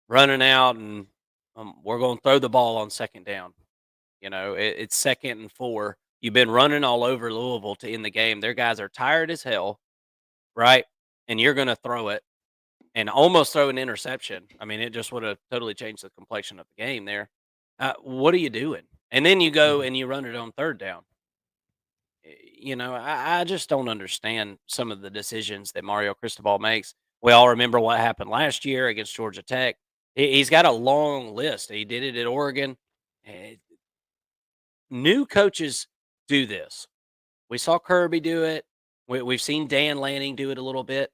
running out, and we're going to throw the ball on second down. It's 2nd and 4. You've been running all over Louisville to end the game. Their guys are tired as hell, right? And you're going to throw it and almost throw an interception. I mean, it just would have totally changed the complexion of the game there. What are you doing? And then you go Mhm. and you run it on third down. I just don't understand some of the decisions that Mario Cristobal makes. We all remember what happened last year against Georgia Tech. He's got a long list. He did it at Oregon. Eh, New coaches do this. We saw Kirby do it. We've seen Dan Lanning do it a little bit,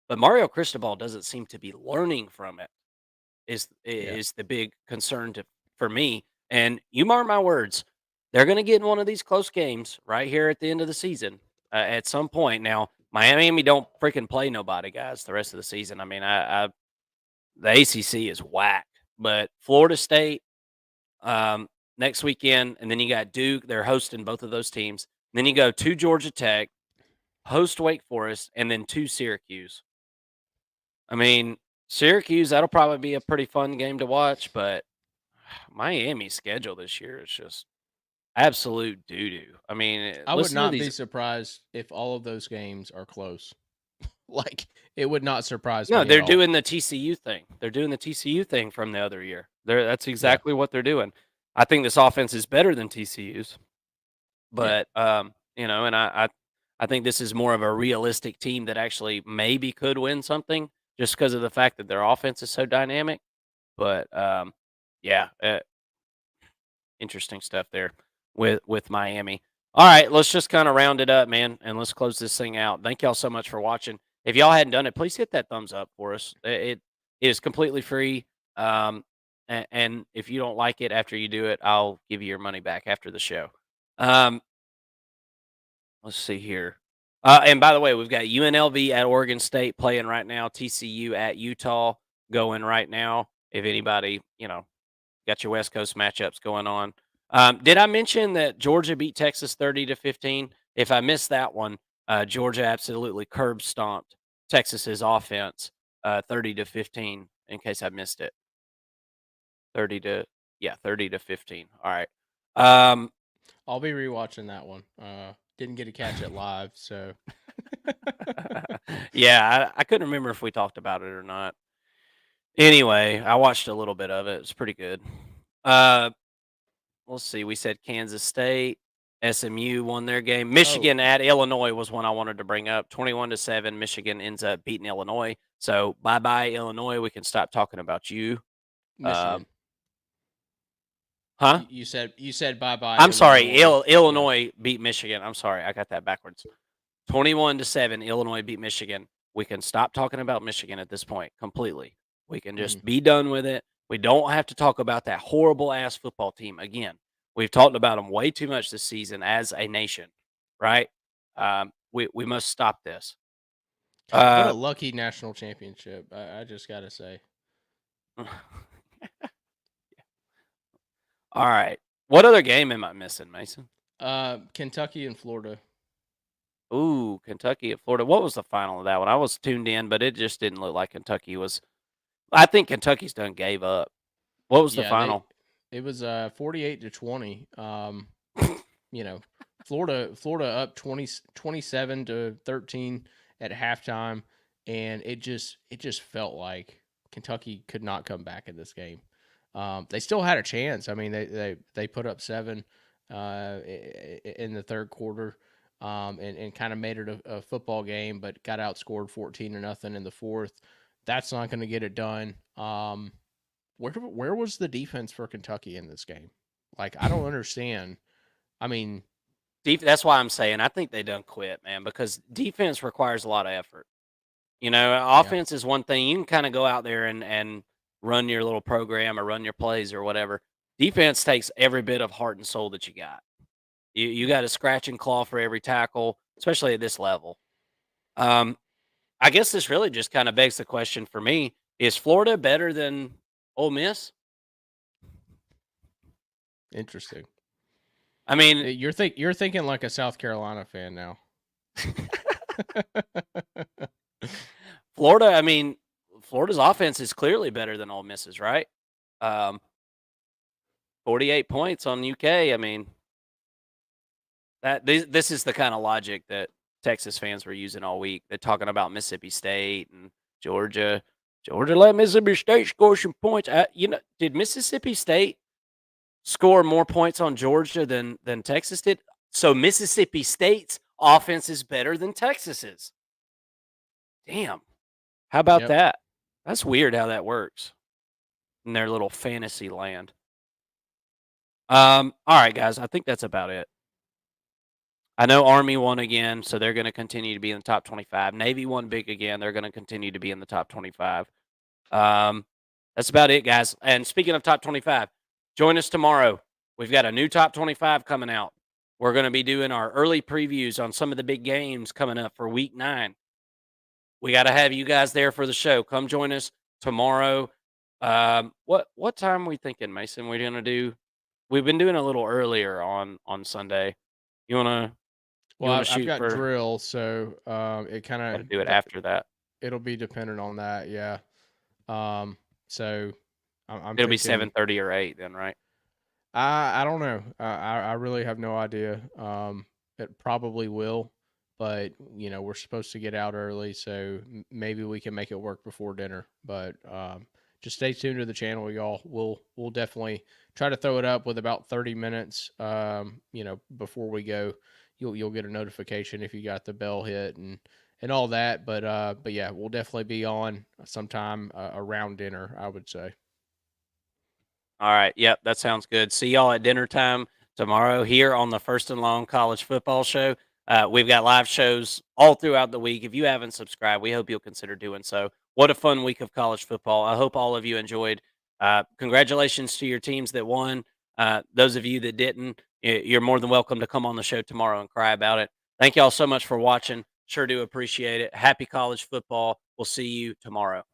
but Mario Cristobal doesn't seem to be learning from it. Is Yeah. is the big concern for me. And you mark my words, they're going to get in one of these close games right here at the end of the season at some point. Now, Miami don't freaking play nobody, guys, the rest of the season. I mean, the ACC is whack, but Florida State next weekend, and then you got Duke. They're hosting both of those teams. And then you go to Georgia Tech, host Wake Forest, and then to Syracuse. I mean, Syracuse, that'll probably be a pretty fun game to watch, but Miami's schedule this year is just absolute doo doo. I mean, I would listen to not be these. surprised if all of those games are close. Like, it would not surprise No, me at they're all. doing the TCU thing. They're doing the TCU thing from the other year. That's Yeah. exactly what they're doing. I think this offense is better than TCU's. Yeah. But, and I think this is more of a realistic team that actually maybe could win something just because of the fact that their offense is so dynamic. But, yeah, interesting stuff there with Miami. All right, let's just kind of round it up, man, and let's close this thing out. Thank y'all so much for watching. If y'all hadn't done it, please hit that thumbs up for us. It is completely free. And if you don't like it after you do it, I'll give you your money back after the show. Um, Let's see here. And by the way, we've got UNLV at Oregon State playing right now. TCU at Utah going right now. If anybody, got your West Coast matchups going on. Did I mention that Georgia beat Texas 30-15? If I missed that one, Georgia absolutely curb stomped Texas's offense 30-15. In case I missed it, 30-15. All right. Um, I'll be rewatching that one. Didn't get to catch it live, so yeah, I couldn't remember if we talked about it or not. Anyway, I watched a little bit of it. It's pretty good. Uh, let's see. We said Kansas State, SMU won their game. Michigan at Illinois was one I wanted to bring up. 21-7. Michigan ends up beating Illinois. So bye bye Illinois. We can stop talking about you. Michigan. Huh? You said bye bye. I'm sorry. Illinois. Yeah. Illinois beat Michigan. I'm sorry. I got that backwards. 21-7. Illinois beat Michigan. We can stop talking about Michigan at this point completely. We can just be done with it. We don't have to talk about that horrible ass football team again. We've talked about them way too much this season as a nation, right? We must stop this. What a lucky national championship. I just gotta say. All right. What other game am I missing, Mason? Kentucky and Florida. Ooh, Kentucky at Florida. What was the final of that one? I was tuned in, but it just didn't look like Kentucky was. I think Kentucky's done gave up. What was the final? It was 48-20. Florida up 27-13 at halftime, and it just felt like Kentucky could not come back in this game. They still had a chance. I mean, they put up 7 in the third quarter, and kind of made it a football game, but got outscored 14-0 in the fourth. That's not going to get it done. where was the defense for Kentucky in this game? Like, I don't understand. I mean, That's why I'm saying I think they done quit, man, because defense requires a lot of effort. You know, yeah, offense is one thing. You can kind of go out there and run your little program or run your plays or whatever. Defense takes every bit of heart and soul that you got. You got to scratch and claw for every tackle, especially at this level. Um, I guess this really just kind of begs the question for me: is Florida better than Ole Miss? interesting. I mean, You're thinking like a South Carolina fan now. Florida. I mean, Florida's offense is clearly better than Ole Miss's, right? Um, 48 points on UK. I mean, this is the kind of logic that Texas fans were using all week. They're talking about Mississippi State and Georgia. Georgia let Mississippi State score some points. Did Mississippi State score more points on Georgia than Texas did? So Mississippi State's offense is better than Texas's. Damn. How about Yep. that? That's weird how that works in their little fantasy land. All right, guys. I think that's about it. I know Army won again, so they're going to continue to be in the top 25. Navy won big again. They're going to continue to be in the top 25. That's about it, guys. And speaking of top 25, join us tomorrow. We've got a new top 25 coming out. We're going to be doing our early previews on some of the big games coming up for week 9. We got to have you guys there for the show. Come join us tomorrow. What time are we thinking, Mason? We're going to do. We've been doing a little earlier on Sunday. You want to? Well, wanna I've shoot got for- drill, so it kind Got to of do it after that. it'll be dependent on that. Yeah. So I'm It'll be thinking 7:30 or 8 then, right? I don't know. I really have no idea. It probably will, but we're supposed to get out early, so maybe we can make it work before dinner. But just stay tuned to the channel, y'all. We'll definitely try to throw it up with about 30 minutes. Before we go, you'll get a notification if you got the bell hit and all that. But yeah, we'll definitely be on sometime around dinner, I would say. All right. Yep, that sounds good. See y'all at dinner time tomorrow here on the First and Long College Football Show. We've got live shows all throughout the week. If you haven't subscribed, we hope you'll consider doing so. What a fun week of college football. I hope all of you enjoyed. Congratulations to your teams that won. Those of you that didn't, you're more than welcome to come on the show tomorrow and cry about it. Thank y'all so much for watching. Sure do appreciate it. Happy college football. We'll see you tomorrow.